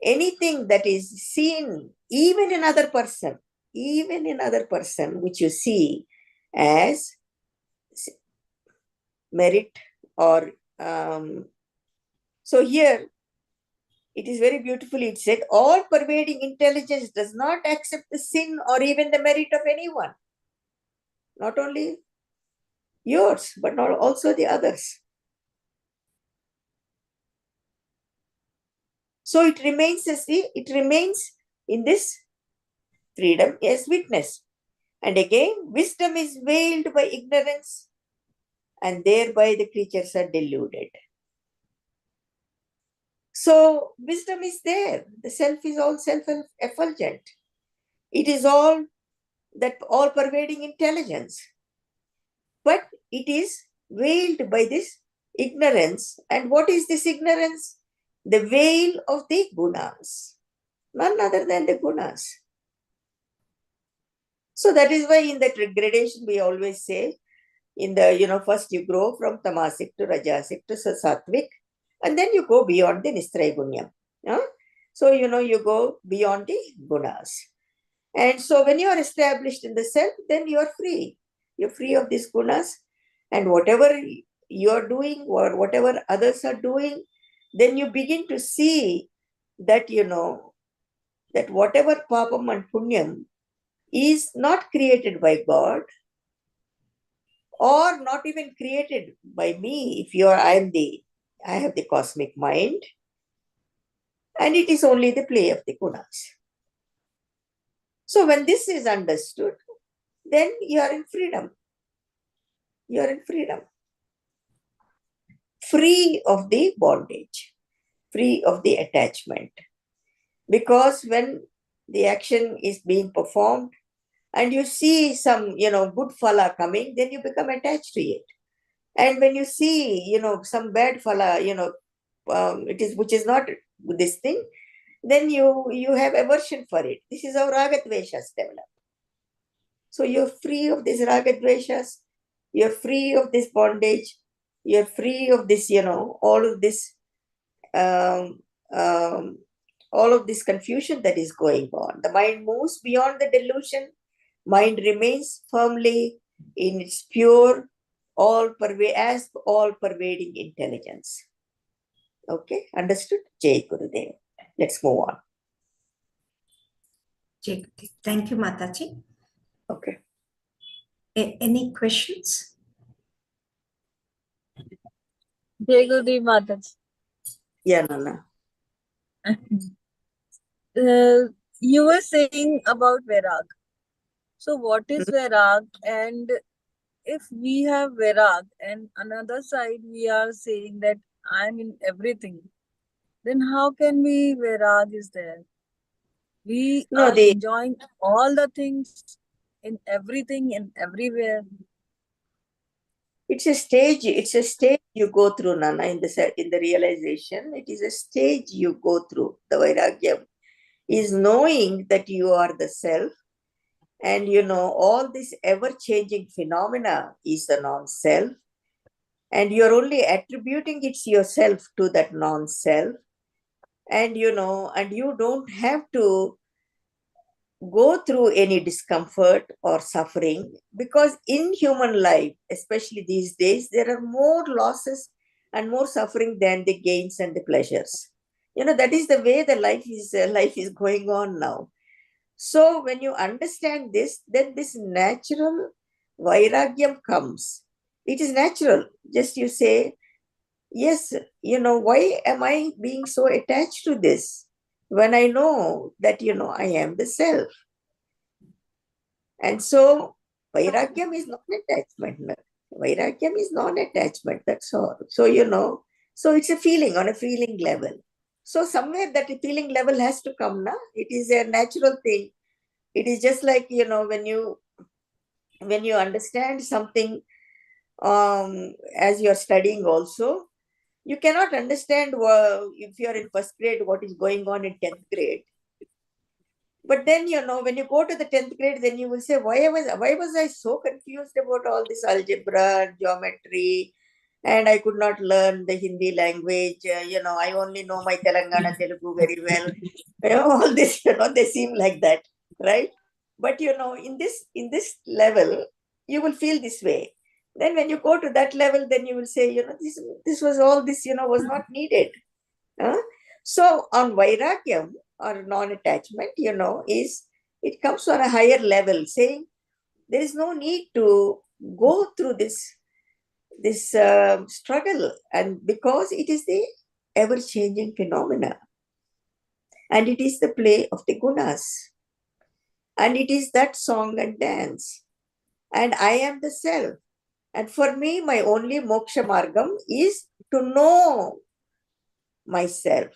anything that is seen, even in other person, which you see as merit, or so here it is very beautifully it said, all pervading intelligence does not accept the sin or even the merit of anyone, not only yours but not also the others. So it remains in this freedom as witness. And again, wisdom is veiled by ignorance, and thereby the creatures are deluded. So wisdom is there. The self is all self-effulgent. It is all that all-pervading intelligence. but it is veiled by this ignorance. And what is this ignorance? The veil of the gunas, none other than the gunas. So that is why in that gradation we always say, in the, first you grow from tamasic to rajasic to sattvic, and then you go beyond the nistraigunyam. So, you go beyond the gunas. And so when you are established in the self, then you are free. You're free of these gunas, and whatever you are doing or whatever others are doing, then you begin to see that, that whatever papam and punyam is not created by God, or not even created by me. If I have the cosmic mind, and it is only the play of the gunas. So when this is understood, then you are in freedom. You are in freedom. Free of the bondage, free of the attachment. Because when the action is being performed and you see some, good phala coming, then you become attached to it. And when you see, some bad phala, which is not this thing, then you have aversion for it. This is how ragadveshas develop. So you're free of this ragadveshas, you're free of this bondage, you're free of this, all of this, all of this confusion that is going on. The mind moves beyond the delusion. Mind remains firmly in its pure, all-pervading intelligence. Okay, understood? Jai Gurudev. Let's move on. Jai Gurudev. Thank you, Mataji. Okay. Any questions? Jai Gurudev Mataji. Yeah, Nana. You were saying about Virag. So what is Virag? And if we have Virag and another side we are saying that I'm in everything, then how can we Virag is there? We are enjoying all the things in everything and everywhere. It's a stage you go through, Nana, in the realization. It is a stage you go through. The Vairagyam is knowing that you are the self, and all this ever-changing phenomena is the non-self, and you're only attributing it yourself to that non-self, and you don't have to go through any discomfort or suffering, because in human life, especially these days, there are more losses and more suffering than the gains and the pleasures. That is the way the life is going on now. So when you understand this, then this natural vairagyam comes. It is natural. Just you say, yes, why am I being so attached to this when I know that, I am the self? And so vairagyam is non-attachment. Vairagyam is non-attachment, that's all. So, so it's a feeling on a feeling level. So somewhere that feeling level has to come now. It is a natural thing. It is just like, when you understand something, as you are studying also, you cannot understand if you are in first grade what is going on in 10th grade. But then, when you go to the 10th grade, then you will say, why was I so confused about all this algebra, geometry, and I could not learn the Hindi language. I only know my Telangana Telugu very well. All this, they seem like that, right? But, in this level, you will feel this way. Then when you go to that level, then you will say, this was all this, was not needed. So on Vairagyam or non-attachment, it comes on a higher level, saying there is no need to go through this struggle, and because it is the ever-changing phenomena, and it is the play of the gunas, and it is that song and dance, and I am the self. And for me, my only moksha margam is to know myself,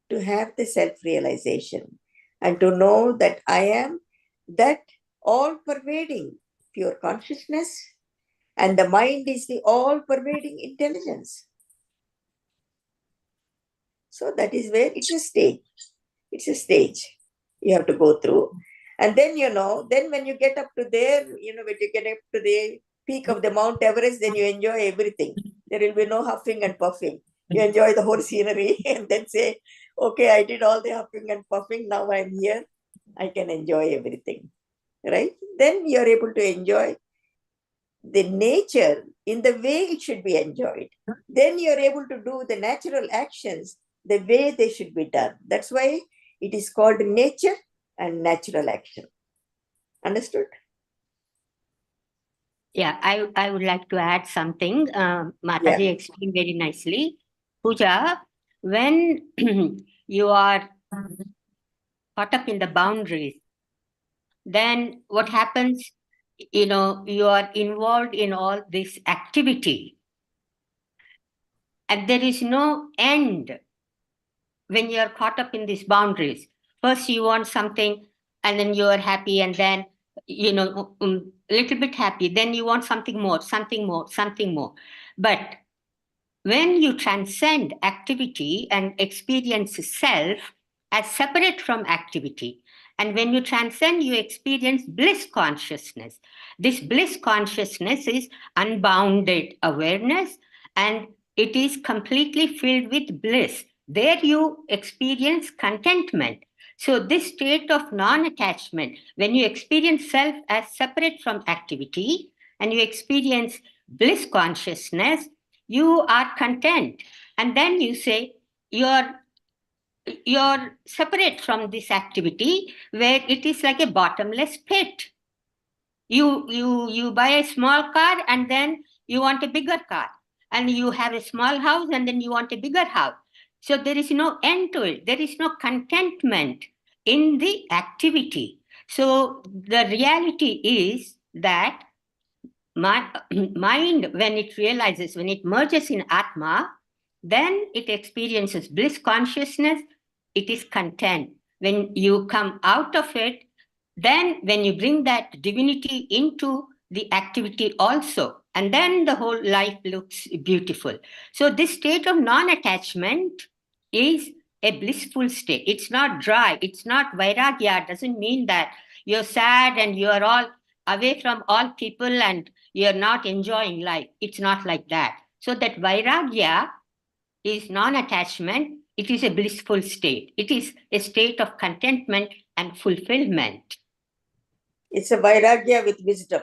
to have the self-realization, and to know that I am that all-pervading pure consciousness, And the mind is the all-pervading intelligence. So that is where it's a stage. It's a stage you have to go through. And then, then when you get up to there, when you get up to the peak of the Mount Everest, then you enjoy everything. There will be no huffing and puffing. You enjoy the whole scenery and then say, okay, I did all the huffing and puffing. Now I'm here. I can enjoy everything. Right? Then you're able to enjoy the nature in the way it should be enjoyed. Then you're able to do the natural actions the way they should be done. That's why it is called nature and natural action. Understood? Yeah, I would like to add something. Mataji explained very nicely. Pooja, when you are caught up in the boundaries, then what happens, you are involved in all this activity and there is no end when you are caught up in these boundaries. First you want something and then you are happy and then, little bit happy. Then you want something more, something more, something more. But when you transcend activity and experience self as separate from activity, and when you transcend, you experience bliss consciousness. This bliss consciousness is unbounded awareness and it is completely filled with bliss. There you experience contentment. So, this state of non attachment, when you experience self as separate from activity and you experience bliss consciousness, you are content. And then you say, you're separate from this activity where it is like a bottomless pit. You buy a small car and then you want a bigger car, and you have a small house and then you want a bigger house. So there is no end to it. There is no contentment in the activity. So the reality is that mind, when it realizes, when it merges in Atma, then it experiences bliss consciousness. It is content. When you come out of it, then when you bring that divinity into the activity also, and then the whole life looks beautiful. So this state of non-attachment is a blissful state. It's not dry. It's not vairagya. Doesn't mean that you're sad and you're all away from all people and you're not enjoying life. It's not like that. So that vairagya is non-attachment. It is a blissful state. It is a state of contentment and fulfillment. It's a vairagya with wisdom.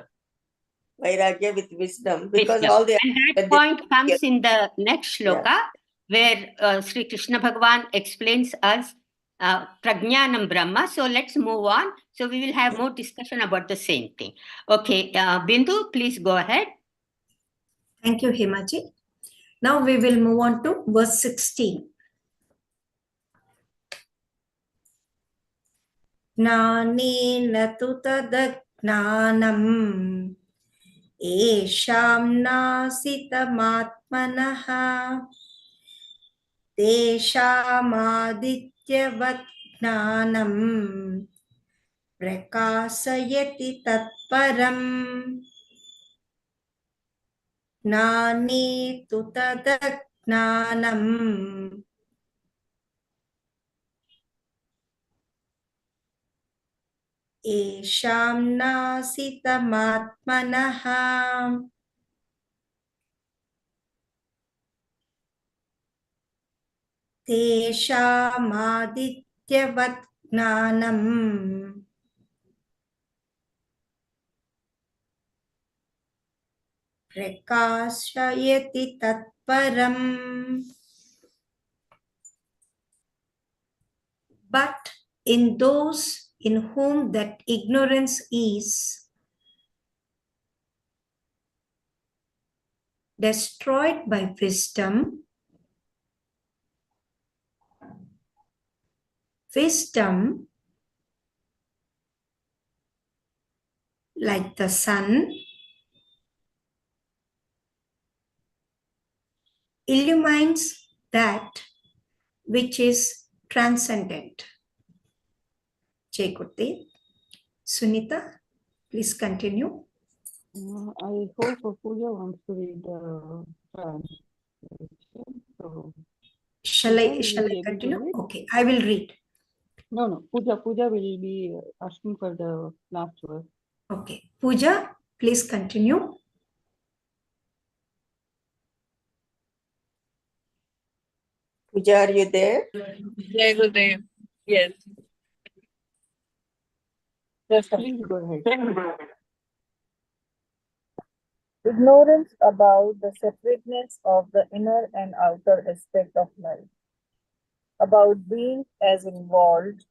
Vairagya with wisdom, because all the... And that point comes in the next shloka, where Sri Krishna Bhagavan explains us Pragyanam Brahma. So let's move on. So we will have more discussion about the same thing. Okay, Bindu, please go ahead. Thank you, Himaji. Now we will move on to verse 16. Jnanena tu tadajnanam esham nasitamatmanaha teshamadityavat jnanam prakasayati tatparam. Jnane tu tadajnanam esham nasitamatmanaha teshamadityavat jnanam prakashayati tatparam. But in those in whom that ignorance is destroyed by wisdom, wisdom, like the sun, illumines that which is transcendent. Jai Gurdev. Sunita, please continue. I hope Pooja wants to read the translation. So, Shall Pooja, I will you be able to continue? read? Okay, I will read. No. Pooja will be asking for the last verse. Okay. Pooja, please continue. Pooja, are you there? Jai Gurudev. Yes. Yes, sir. Please go ahead. Ignorance about the separateness of the inner and outer aspect of life, about being as uninvolved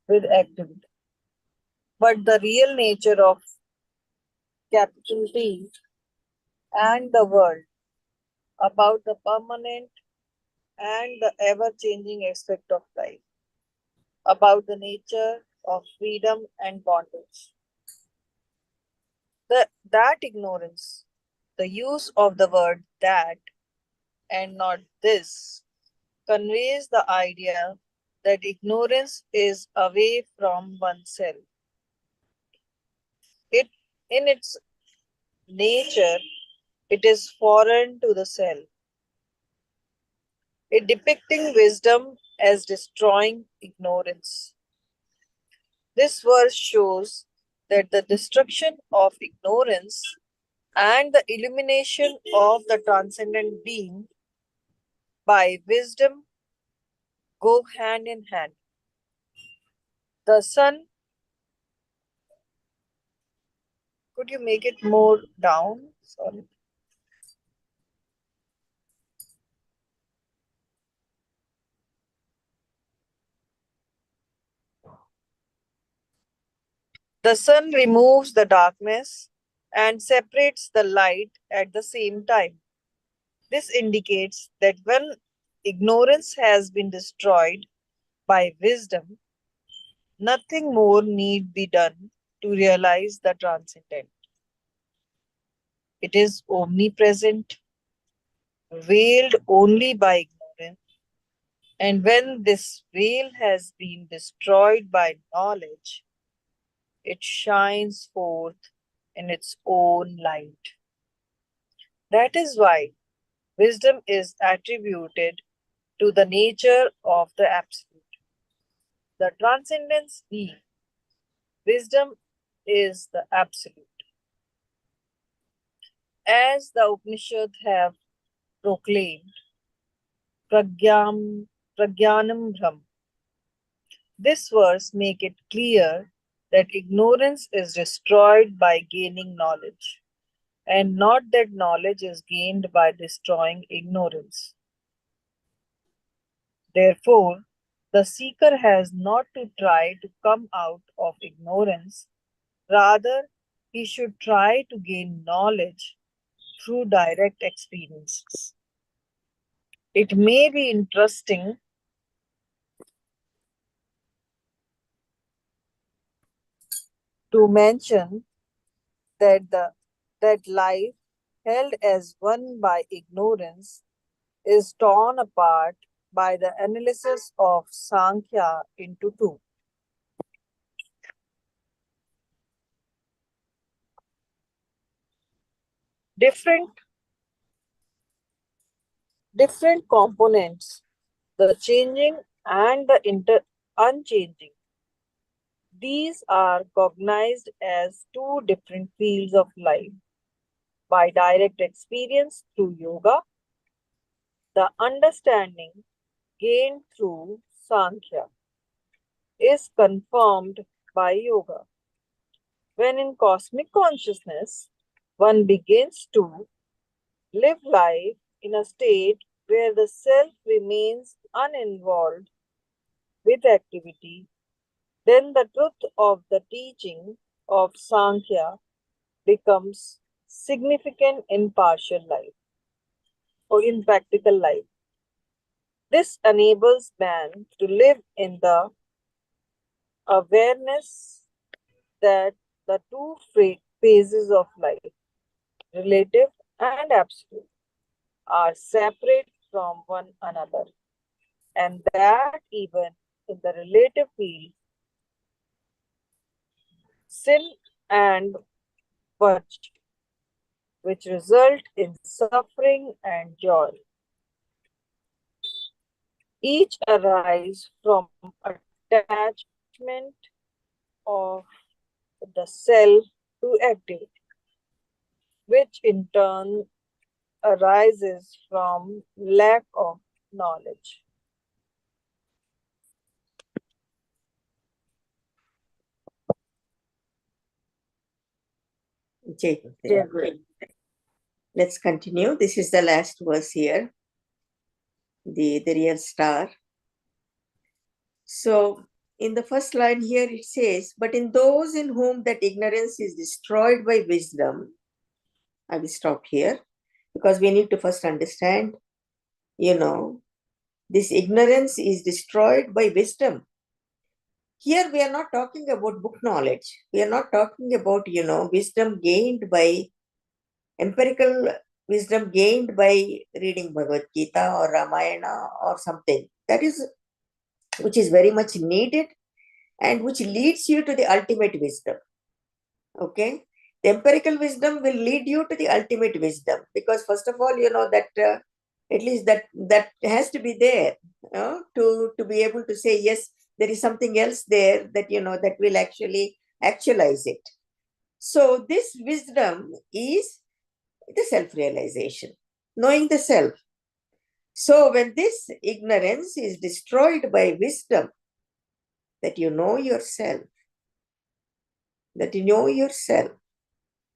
with activity. But the real nature of capital T and the world, about the permanent and the ever changing aspect of life, about the nature of freedom and bondage. That ignorance, the use of the word that and not this, conveys the idea that ignorance is away from oneself. It, in its nature, it is foreign to the self. It depicting wisdom as destroying ignorance. This verse shows that the destruction of ignorance and the illumination of the transcendent being by wisdom go hand in hand. The sun, could you make it more down? Sorry. The sun removes the darkness and separates the light at the same time. This indicates that when ignorance has been destroyed by wisdom, nothing more need be done to realize the transcendent. It is omnipresent, veiled only by ignorance, and when this veil has been destroyed by knowledge, it shines forth in its own light. That is why wisdom is attributed to the nature of the Absolute. The transcendence being, wisdom is the Absolute. As the Upanishads have proclaimed, Pragyanam Brahma. This verse makes it clear that ignorance is destroyed by gaining knowledge, and not that knowledge is gained by destroying ignorance. Therefore, the seeker has not to try to come out of ignorance, rather, he should try to gain knowledge through direct experiences. It may be interesting to mention that life held as one by ignorance is torn apart by the analysis of Sankhya into two. Different components, the changing and the unchanging. These are cognized as two different fields of life. By direct experience through yoga, the understanding gained through Sankhya is confirmed by yoga. When in cosmic consciousness, one begins to live life in a state where the self remains uninvolved with activity, then the truth of the teaching of Sankhya becomes significant in partial life or in practical life. This enables man to live in the awareness that the two phases of life, relative and absolute, are separate from one another, and that even in the relative field, sin and virtue, which result in suffering and joy. Each arise from attachment of the self to activity, which in turn arises from lack of knowledge. Let's continue. This is the last verse here, the real star. So in the first line here it says, but in those in whom that ignorance is destroyed by wisdom, I will stop here because we need to first understand, this ignorance is destroyed by wisdom. Here we are not talking about book knowledge. We are not talking about, wisdom gained by empirical wisdom gained by reading Bhagwat Geeta or Ramayana or something. That is, which is very much needed and which leads you to the ultimate wisdom. Okay? The empirical wisdom will lead you to the ultimate wisdom because first of all, that at least that has to be there to be able to say, yes, there is something else there that, that will actually actualize it. So this wisdom is the self-realization, knowing the self. So when this ignorance is destroyed by wisdom, that you know yourself, that you know yourself,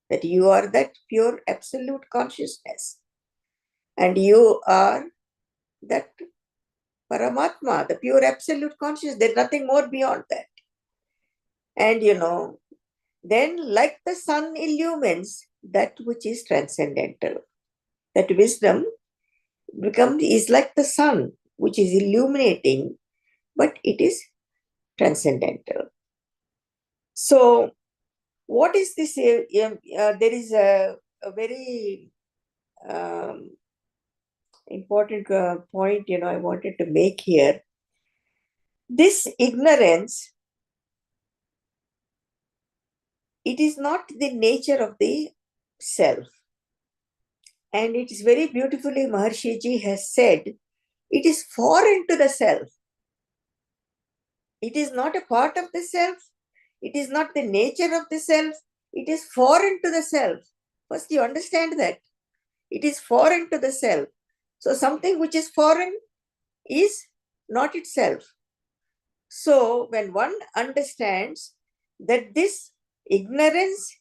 that you are that pure absolute consciousness, and you are that Paramatma, the pure absolute consciousness. There's nothing more beyond that. And then like the sun illumines that which is transcendental. That wisdom is like the sun, which is illuminating, but it is transcendental. So what is this? There is a very important point, I wanted to make here. This ignorance, it is not the nature of the self. And it is very beautifully Maharishi ji has said, it is foreign to the self. It is not a part of the self. It is not the nature of the self. It is foreign to the self. First you understand that. It is foreign to the self. So something which is foreign is not itself. So when one understands that this ignorance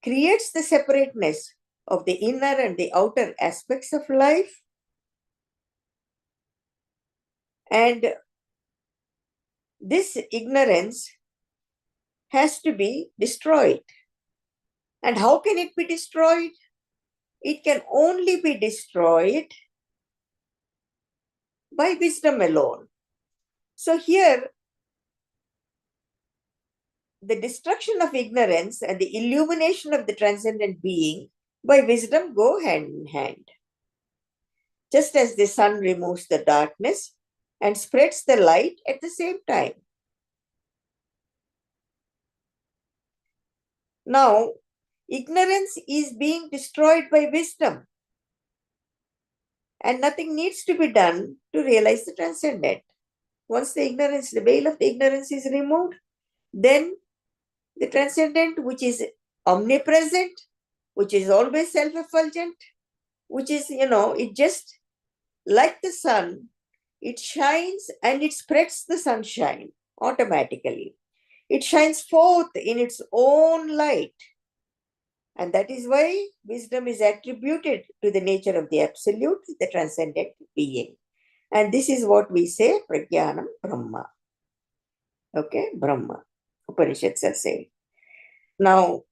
creates the separateness of the inner and the outer aspects of life, and this ignorance has to be destroyed. And how can it be destroyed? It can only be destroyed by wisdom alone. So here, the destruction of ignorance and the illumination of the transcendent being by wisdom go hand in hand. Just as the sun removes the darkness and spreads the light at the same time. Now, ignorance is being destroyed by wisdom. And nothing needs to be done to realize the transcendent. Once the veil of the ignorance is removed, then the transcendent, which is omnipresent, which is always self-effulgent, which is, it just like the sun, it shines and it spreads the sunshine automatically. It shines forth in its own light. And that is why wisdom is attributed to the nature of the absolute, the transcendent being. And this is what we say, Pragyanam, Brahma. Okay, Brahma. Upanishads are saying. Now,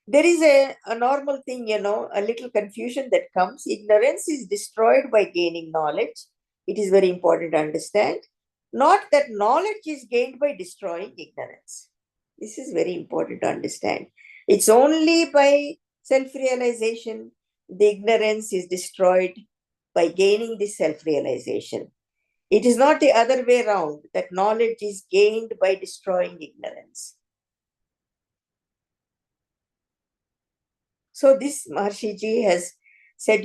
there is a normal thing, a little confusion that comes. Ignorance is destroyed by gaining knowledge. It is very important to understand. Not that knowledge is gained by destroying ignorance. This is very important to understand. It's only by self-realization, the ignorance is destroyed by gaining this self-realization. It is not the other way around, that knowledge is gained by destroying ignorance. So this Maharishi Ji has said,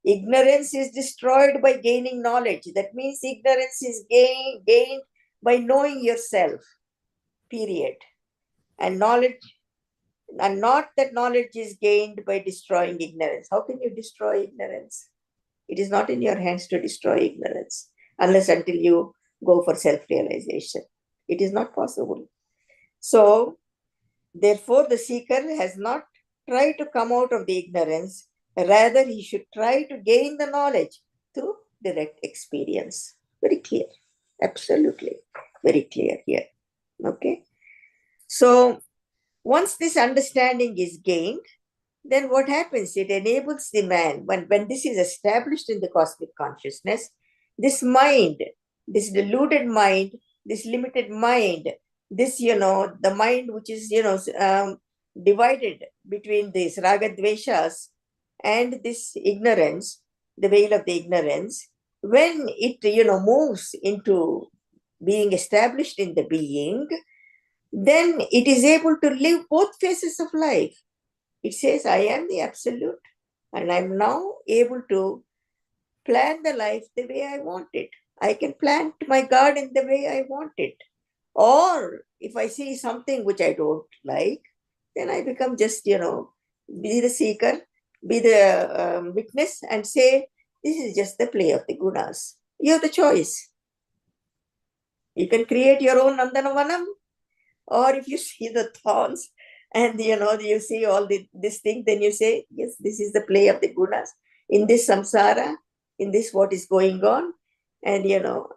ignorance is destroyed by gaining knowledge. That means ignorance is gained by knowing yourself, period. And knowledge, and not that knowledge is gained by destroying ignorance. How can you destroy ignorance? It is not in your hands to destroy ignorance unless until you go for self-realization. It is not possible. So, therefore, the seeker has not tried to come out of the ignorance. Rather, he should try to gain the knowledge through direct experience. Very clear. Absolutely. Very clear here. Okay. So, once this understanding is gained, then what happens? It enables the man, when this is established in the cosmic consciousness, this mind, this deluded mind, this limited mind, this, the mind which is, divided between these ragadveshas and this ignorance, the veil of the ignorance, when it, moves into being established in the being, then it is able to live both phases of life. It says, I am the absolute, and I'm now able to plan the life the way I want it. I can plant my garden the way I want it. Or if I see something which I don't like, then I become just, be the seeker, be the witness, and say, this is just the play of the gunas. You have the choice. You can create your own Nandanavanam, or if you see the thorns and you see all this thing, then you say, yes, this is the play of the gunas in this samsara, in this what is going on, and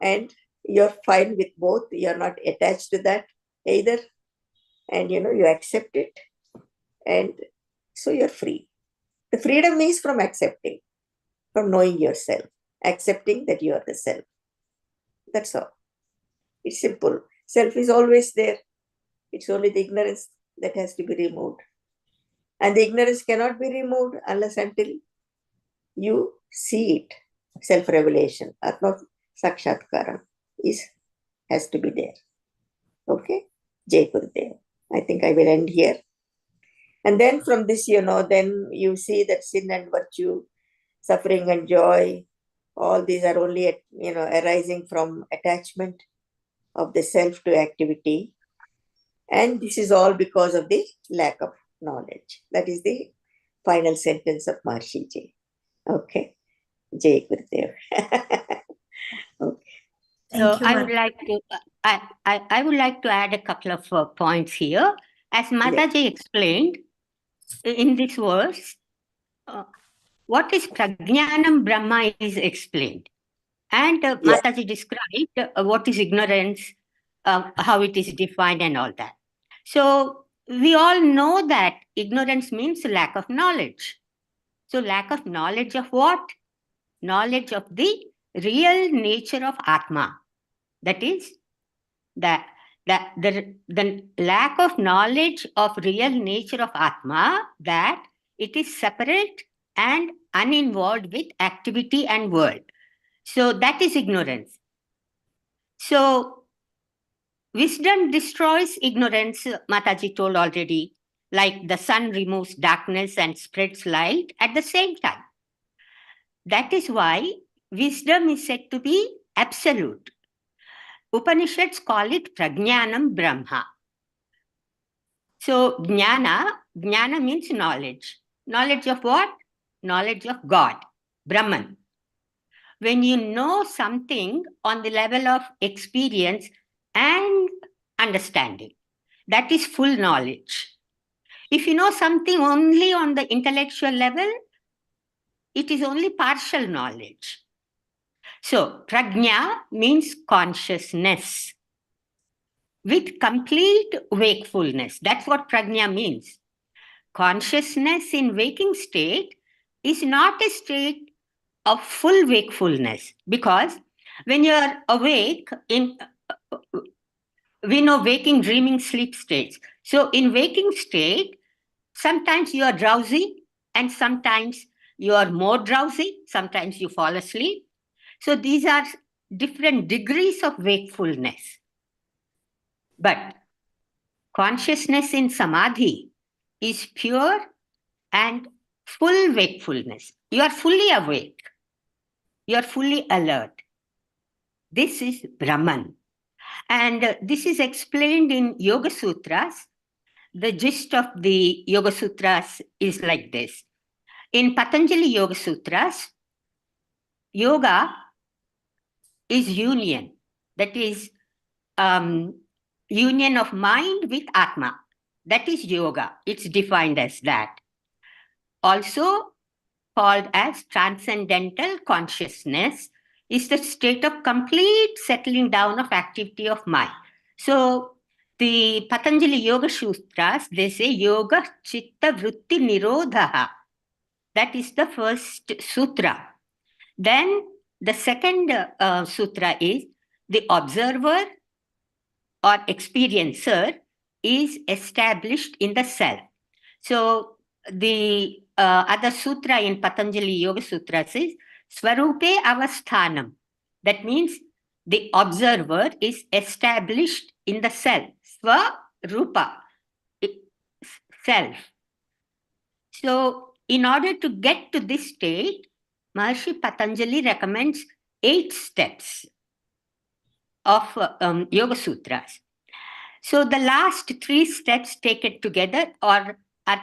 and you're fine with both. You're not attached to that either, and you accept it, and so you're free. The freedom is from accepting, from knowing yourself, accepting that you are the self. That's all. It's simple. Self is always there. It's only the ignorance that has to be removed. And the ignorance cannot be removed unless until you see it. Self-revelation, Atma Sakshatkara has to be there. Okay? Jai Gurudev. I think I will end here. And then from this, then you see that sin and virtue, suffering and joy, all these are only, arising from attachment of the self to activity. And this is all because of the lack of knowledge. That is the final sentence of Maharishi Ji. Okay. Jai Gurudev. Okay. So I would like to I would like to add a couple of points here. As Mataji explained in this verse, what is Pragyanam Brahma is explained. And Mataji described what is ignorance, how it is defined and all that. So we all know that ignorance means lack of knowledge. So lack of knowledge of what? Knowledge of the real nature of Atma. That is, the lack of knowledge of real nature of Atma, that it is separate and uninvolved with activity and world. So that is ignorance. So wisdom destroys ignorance, Mataji told already, like the sun removes darkness and spreads light at the same time. That is why wisdom is said to be absolute. Upanishads call it Pragyanam Brahma. So jnana means knowledge. Knowledge of what? Knowledge of God, Brahman. When you know something on the level of experience and understanding, that is full knowledge. If you know something only on the intellectual level, it is only partial knowledge. So, prajna means consciousness with complete wakefulness. That's what prajna means. Consciousness in waking state is not a state of full wakefulness, because when you are awake, we know waking, dreaming, sleep states. So in waking state, sometimes you are drowsy and sometimes you are more drowsy, sometimes you fall asleep. So these are different degrees of wakefulness. But consciousness in samadhi is pure and full wakefulness. You are fully awake. You are fully alert. This is Brahman. And this is explained in Yoga Sutras. The gist of the Yoga Sutras is like this. In Patanjali Yoga Sutras, yoga is union. That is union of mind with Atma. That is yoga. It's defined as that. Also called as transcendental consciousness is the state of complete settling down of activity of mind. So the Patanjali Yoga Sutras, they say yoga chitta vritti nirodha. That is the first sutra. Then the second sutra is the observer or experiencer is established in the self. So the other sutra in Patanjali Yoga Sutras is Swarupe Avasthanam. That means the observer is established in the self. Swarupa, self. So in order to get to this state, Maharishi Patanjali recommends 8 steps of Yoga Sutras. So the last 3 steps taken together are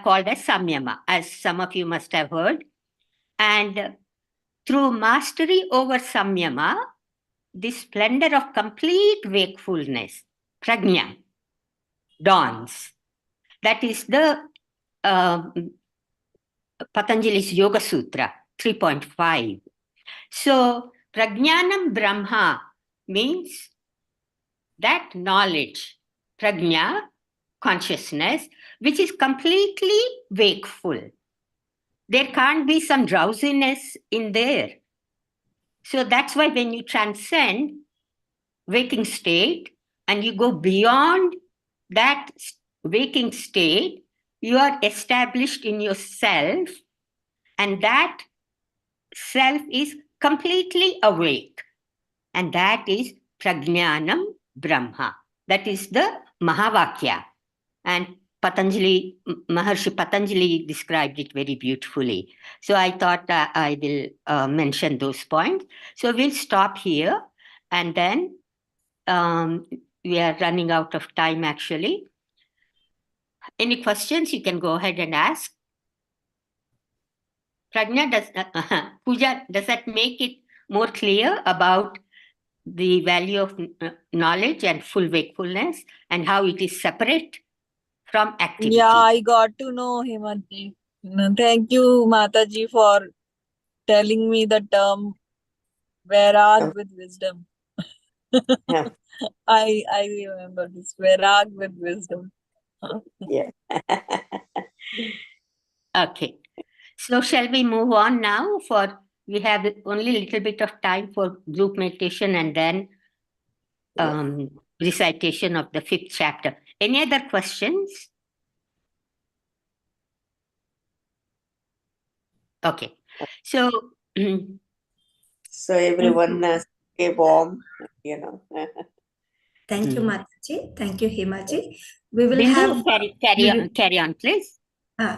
called as samyama, as some of you must have heard. And through mastery over samyama, the splendor of complete wakefulness, prajna, dawns. That is the Patanjali's Yoga Sutra 3.5. So Pragyanam Brahma means that knowledge, prajna, consciousness, which is completely wakeful. There can't be some drowsiness in there. So that's why when you transcend waking state and you go beyond that waking state, you are established in yourself, and that self is completely awake. And that is Pragyanam Brahma. That is the Mahavakya. And Patanjali, Maharishi Patanjali described it very beautifully. So I thought I will mention those points. So we'll stop here, and then we are running out of time actually. Any questions, you can go ahead and ask. Prajna, Pooja, does that make it more clear about the value of knowledge and full wakefulness and how it is separate from activity? Yeah, I got to know, Himaji. Thank you, Mataji, for telling me the term Vairag with wisdom. Yeah. I remember this Vairag with wisdom. Yeah. Okay. So shall we move on now? For we have only a little bit of time for group meditation and then recitation of the 5th chapter. Any other questions? Okay. So So everyone stay warm, you know. Thank you, Mataji. Thank you, Himaji. We will Bindu, have carry on, please.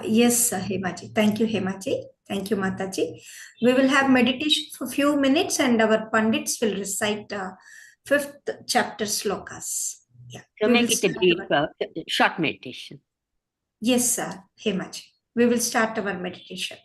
Yes, Himaji. Thank you, Himaji. Thank you, Mataji. We will have meditation for a few minutes, and our Pandits will recite 5th chapter slokas. Yeah. So we make will it a brief, short meditation. Yes, sir, Himaji. We will start our meditation.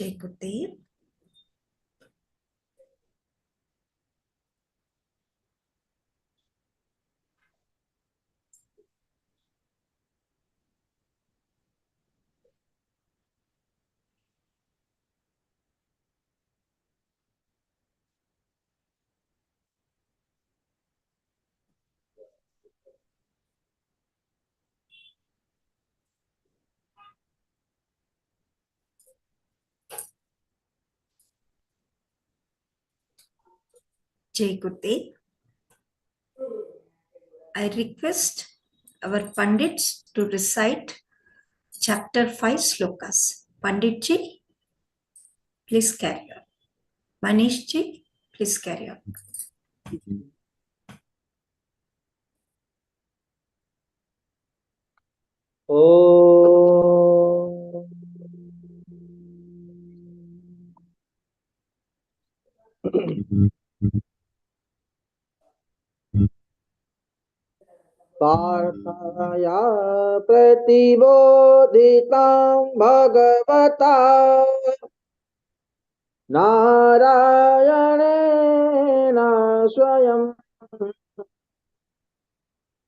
Jai Gurudev. Jai Gurudev. I request our Pandits to recite chapter 5 slokas. Panditji, please carry on. Manishji, please carry on. Oh. पार्थाया प्रतिबोधितां भगवता नारायणेन स्वयं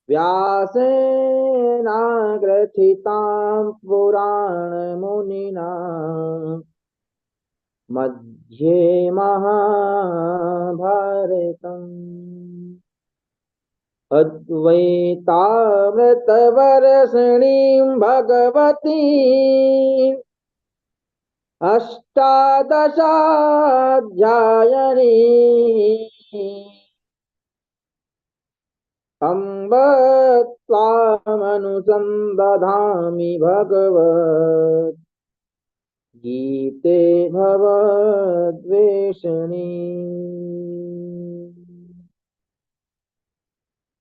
व्यासेनाग्रथितां पुराणमुनिना मध्ये महाभारतम् अद्वैतामृतवर्षिणीं भगवती अष्टादशाध्यायिनी अम्ब त्वामनुसन्दधामि भगवत् गीते भवद्वेषिणी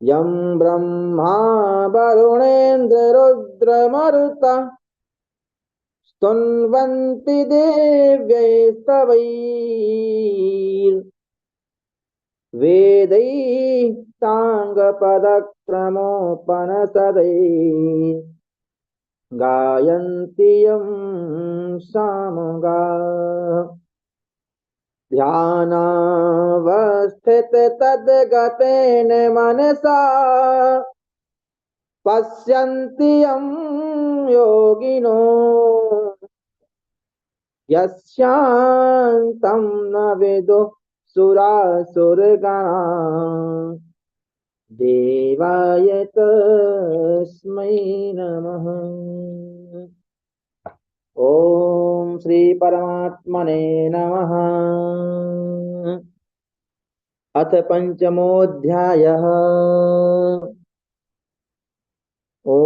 यं ब्रह्मा वरुणेन्द्ररुद्रमरुतः स्तुन्वन्ति देव्यैस्तवैर्वेदैः साङ्गपदक्रमोपनसदैः गायन्ति यं सामगाः ध्यानावस्थिततद्गतेन मनसा पश्यन्ति यं योगिनो यस्यान्तं न विदुः सुरासुरगणा देवाय तस्मै नमः। ओम श्री परमात्मने नमः। अथ पंचमोऽध्यायः। ओम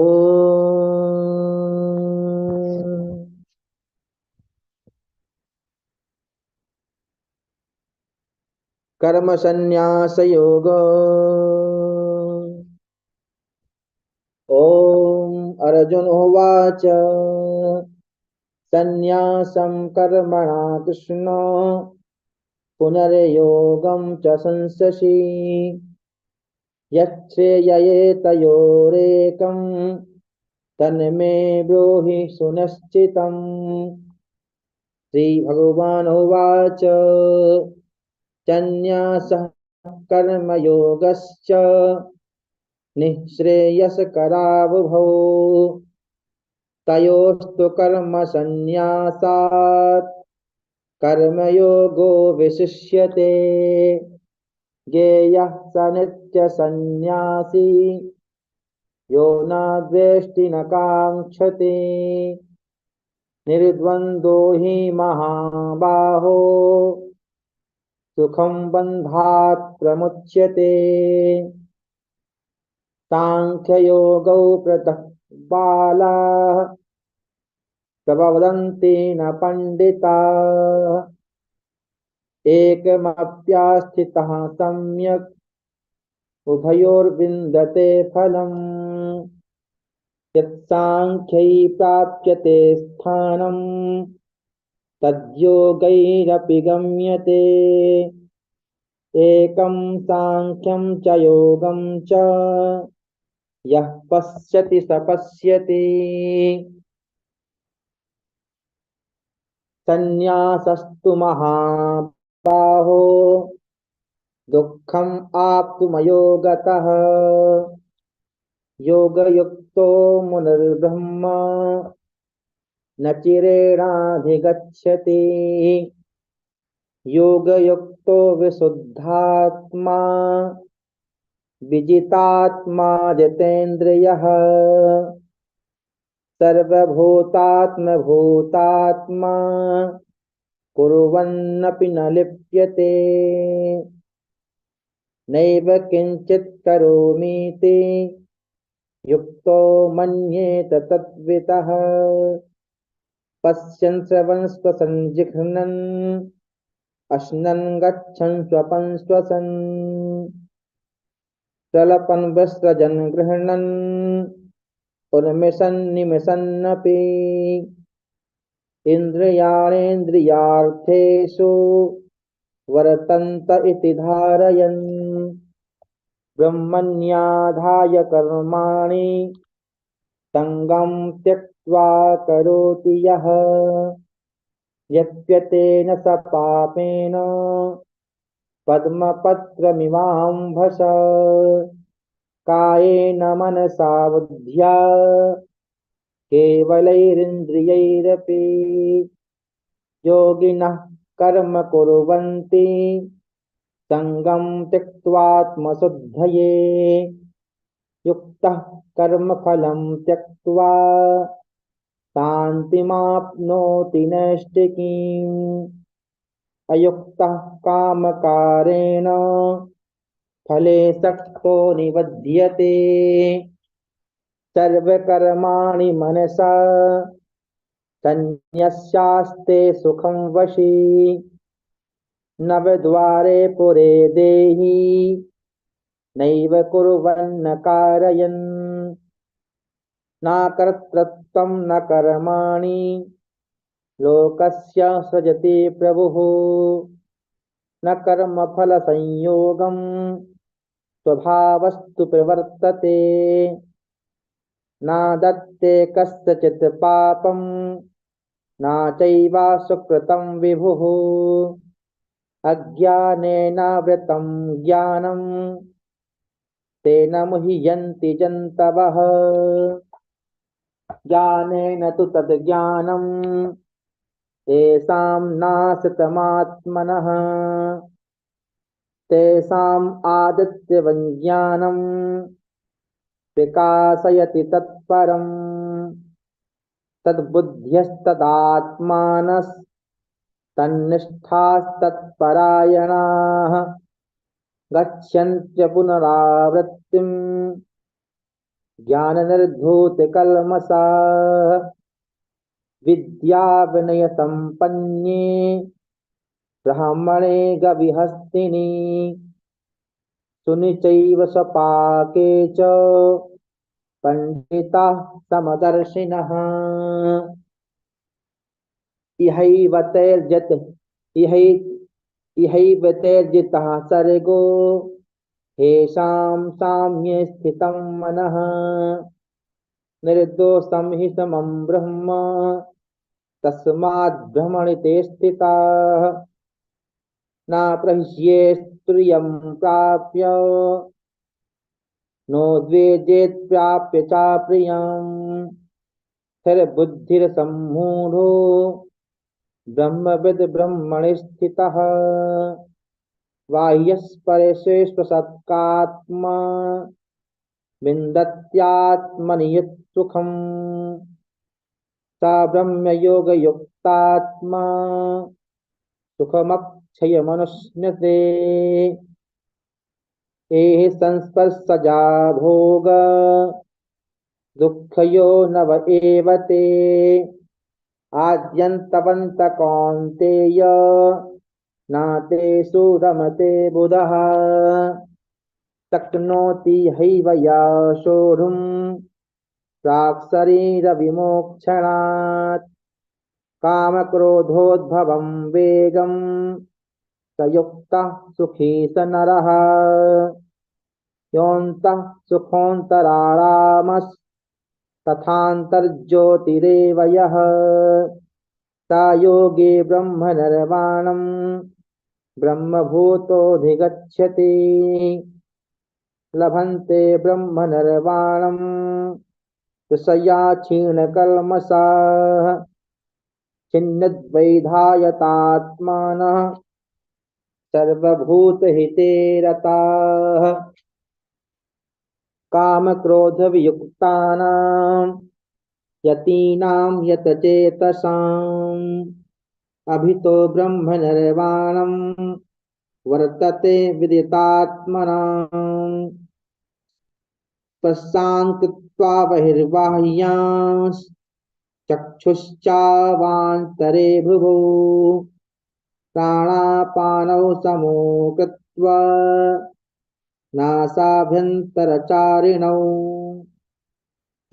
कर्म संन्यास योगो। ओम अर्जुन उवाच संन्यासं कर्मणा कृष्ण पुनर्योगं च संससि यच्छ्रेययेतयोरेकं तन्मे ब्रूहि सुनिश्चितम्। श्रीभगवानुवाच संन्यासः कर्मयोगश्च निःश्रेयसकरावुभौ तयोस्तु कर्म संन्यासात् कर्मयोगो विशिष्यते। ज्ञेयः स नित्यसंन्यासी यो न द्वेष्टि न काङ्क्षति निर्द्वन्द्वो हि महाबाहो सुखं बन्धात् प्रमुच्यते। सांख्ययोगौ पृथक् बालाः प्रवदन्ति न पंडिताः एकमप्यास्थितः सम्यक् उभयोर्विन्दते फलम्। यत्साङ्ख्यै प्राप्यते स्थानं तद्योगैरपि गम्यते। एकं सांख्यं च योगं च यः पश्यति स पश्यति। संन्यासस्तु महाबाहो दुःखम् आप्तुमयोगतः योगयुक्तो मुनिर्ब्रह्म न चिरेणाधिगच्छति योगयुक्तो विशुद्धात्मा विजितात्मा जितेन्द्रियः सर्वभूतात्मभूतात्मा कुर्वन्नपि न लिप्यते नैव किञ्चित् करोमीति युक्तो मन्येत तत्त्वितः पश्यन् श्रवन् श्वसन् जिघ्रन् अश्नन् गच्छन् स्वपन् श्वसन् प्रलपन् विसृजन् गृह्णन् उन्मिषन् निमिषन्नपि इन्द्रियाणेन्द्रियार्थेषु वर्तन्त इति धारयन् ब्रह्मण्याधाय कर्माणि सङ्गं त्यक्त्वा करोति यः यत्प्यतेन स पापेन पद्मपत्रमिवाम्भस कायेन मनसा बुद्ध्या केवलैरिन्द्रियैरपि योगिनः कर्म कुर्वन्ति सङ्गं त्यक्त्वात्मशुद्धये युक्तः कर्मफलं त्यक्त्वा शान्तिमाप्नोति नैष्ठिकीम् अयुक्तः कामकारेण फले सक्तो निबध्यते सर्वकर्माणि मनसा सन्न्यस्यास्ते सुखं वशी नवद्वारे पुरे देहि नैव कुर्वन्न कारयन् न कर्तृत्वं न कर्माणि लोकस्य सृजति प्रभुः न कर्मफलसंयोगं स्वभावस्तु प्रवर्तते न दत्ते कस्यचित् पापं न चैव सुकृतं विभुः अज्ञानेनावृतं ज्ञानं तेन मुह्यन्ति जन्तवः ज्ञानेन तु तद्ज्ञानं येषां नाशितमात्मनः तेषाम् आदित्यवन् ज्ञानं विकासयति तत्परम् तद्बुद्ध्यस्तदात्मानस्तन्निष्ठास्तत्परायणाः गच्छन्त्य पुनरावृत्तिम् ज्ञाननिर्धूतकल्मषाः विद्याविनयसम्पन्ने ब्राह्मणे गविहस्तिनि सुनिचैव स्वपाके च पंडिताः समदर्शिनः इहैव तैर्जितः सर्गो हेषां साम्ये स्थितं मनः निर्दोषं हि समं ब्रह्म तस्माद् ब्रह्मणि ते स्थिताः न प्रह्येत्प्रियं प्राप्य नो द्वेजेत् प्राप्य चाप्रियम् स्थिरबुद्धिर्सम्मूढो ब्रह्मविद् ब्रह्मणि स्थितः बाह्यस्परेशेष्वसत्कात्मा विन्दत्यात्मनि यत्सुखम् स ब्रह्मयोगयुक्तात्मा सुखमक्षयमनुष्यते एह संस्पर्शजा भोग दुःखयो नव एव ते आद्यन्तवन्त कौन्तेय नातेषु रमते बुधः शक्नोति हैव या सोढुम् प्राक्शरीरविमोक्षणात् कामक्रोधोद्भवं वेगं स युक्तः सुखी स नरः योऽन्तः सुखोऽन्तरारामस्तथान्तर्ज्योतिरेव यः सा योगे ब्रह्म निर्वाणम् ब्रह्मभूतोऽधिगच्छति लभन्ते ब्रह्म निर्वाणम् ऋषया क्षीणकल्मषाः छिन्नद्वैधायतात्मानः सर्वभूतहिते रताः कामक्रोधवियुक्तानां यतीनां यतचेतसाम् अभितो ब्रह्म निर्वाणम् वर्तते विदितात्मनाम् प्रशान्त्वा बहिर्बाह्यान् चक्षुश्चावान्तरे भुवो प्राणापानौ समो कृत्वा नासाभ्यन्तरचारिणौ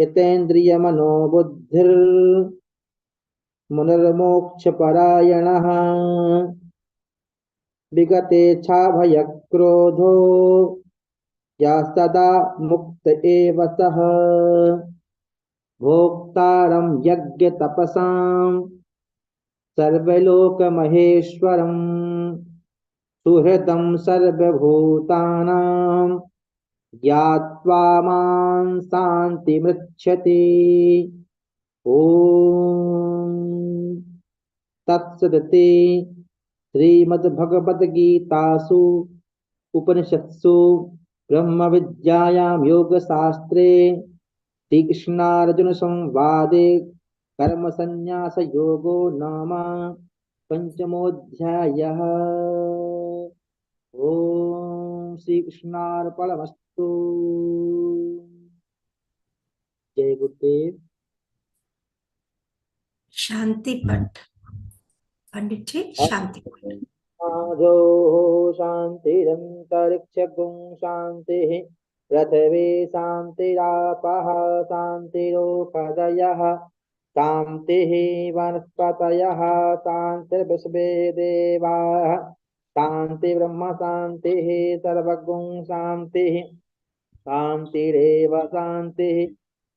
हितेन्द्रियमनोबुद्धिर्मुनिर्मोक्षपरायणः विगतेच्छाभयक्रोधो या सदा मुक्त एव सः भोक्तारं यज्ञतपसां सर्वलोकमहेश्वरं सुहृदं सर्वभूतानां ज्ञात्वा मां शान्तिमृच्छति ॐ तत्सदिति श्रीमद्भगवद्गीतासु उपनिषत्सु ब्रह्मविद्यायां योगशास्त्रे श्रीकृष्णार्जुनसंवादे कर्मसन्न्यासयोगो नाम पंचमोऽध्यायः। ॐ श्रीकृष्णार्पणमस्तु। जय गुरुदेव। Shanti Pat. Panditji, Shanti Pat. आजो शान्तिरन्तरिक्षगुं शान्तिः पृथिवी शान्तिरापः शान्तिरोषधयः शान्तिः वनस्पतयः शान्तिर्विश्वे देवाः शान्तिर्ब्रह्म शान्तिः सर्वगुं शान्तिः शान्तिरेव शान्तिः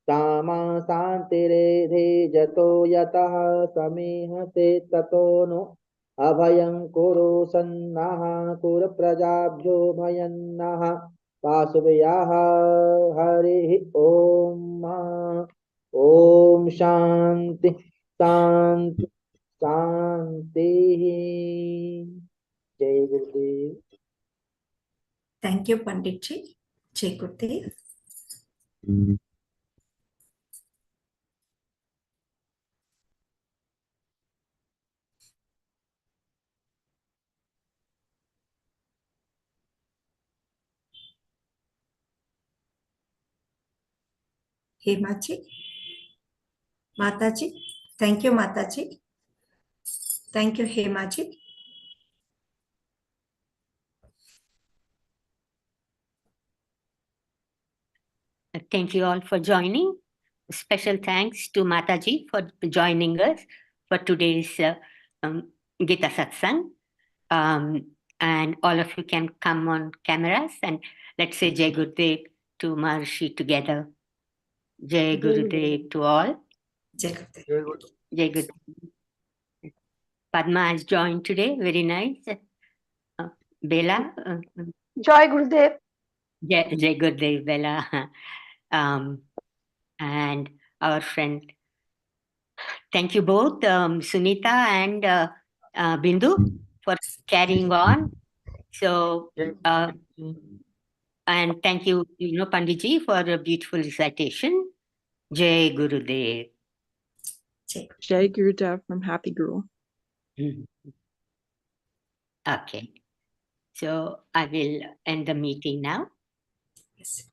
सामा शान्तिरेधि जतो यतः समीहते ततो नु अभयं कुरु सन्नः कुरु प्रजाभ्यो भयन्नः वासुदेवाः हरिः ॐ। ॐ शान्ति शान्ति शान्तिः। जय गुरुदेव। Thank you, Panditji. Jai Gurudev. Hemaji. Mataji. Thank you, Mataji. Thank you, Hemaji. Thank you all for joining. Special thanks to Mataji for joining us for today's Gita Satsang. And all of you can come on cameras and let's say Jai Gurudev to Maharishi together. Jai Gurudev to all. Jai Gurudev. Jai Gurudev. Padma has joined today. Very nice. Bella. Jai Gurudev. Jai Gurudev, Bella. And our friend. Thank you both, Sunita and Bindu, for carrying on. So, and thank you, Panditji, for a beautiful recitation. Jai Gurudev. Jai Gurudev from Happy Guru. Okay. So I will end the meeting now. Yes.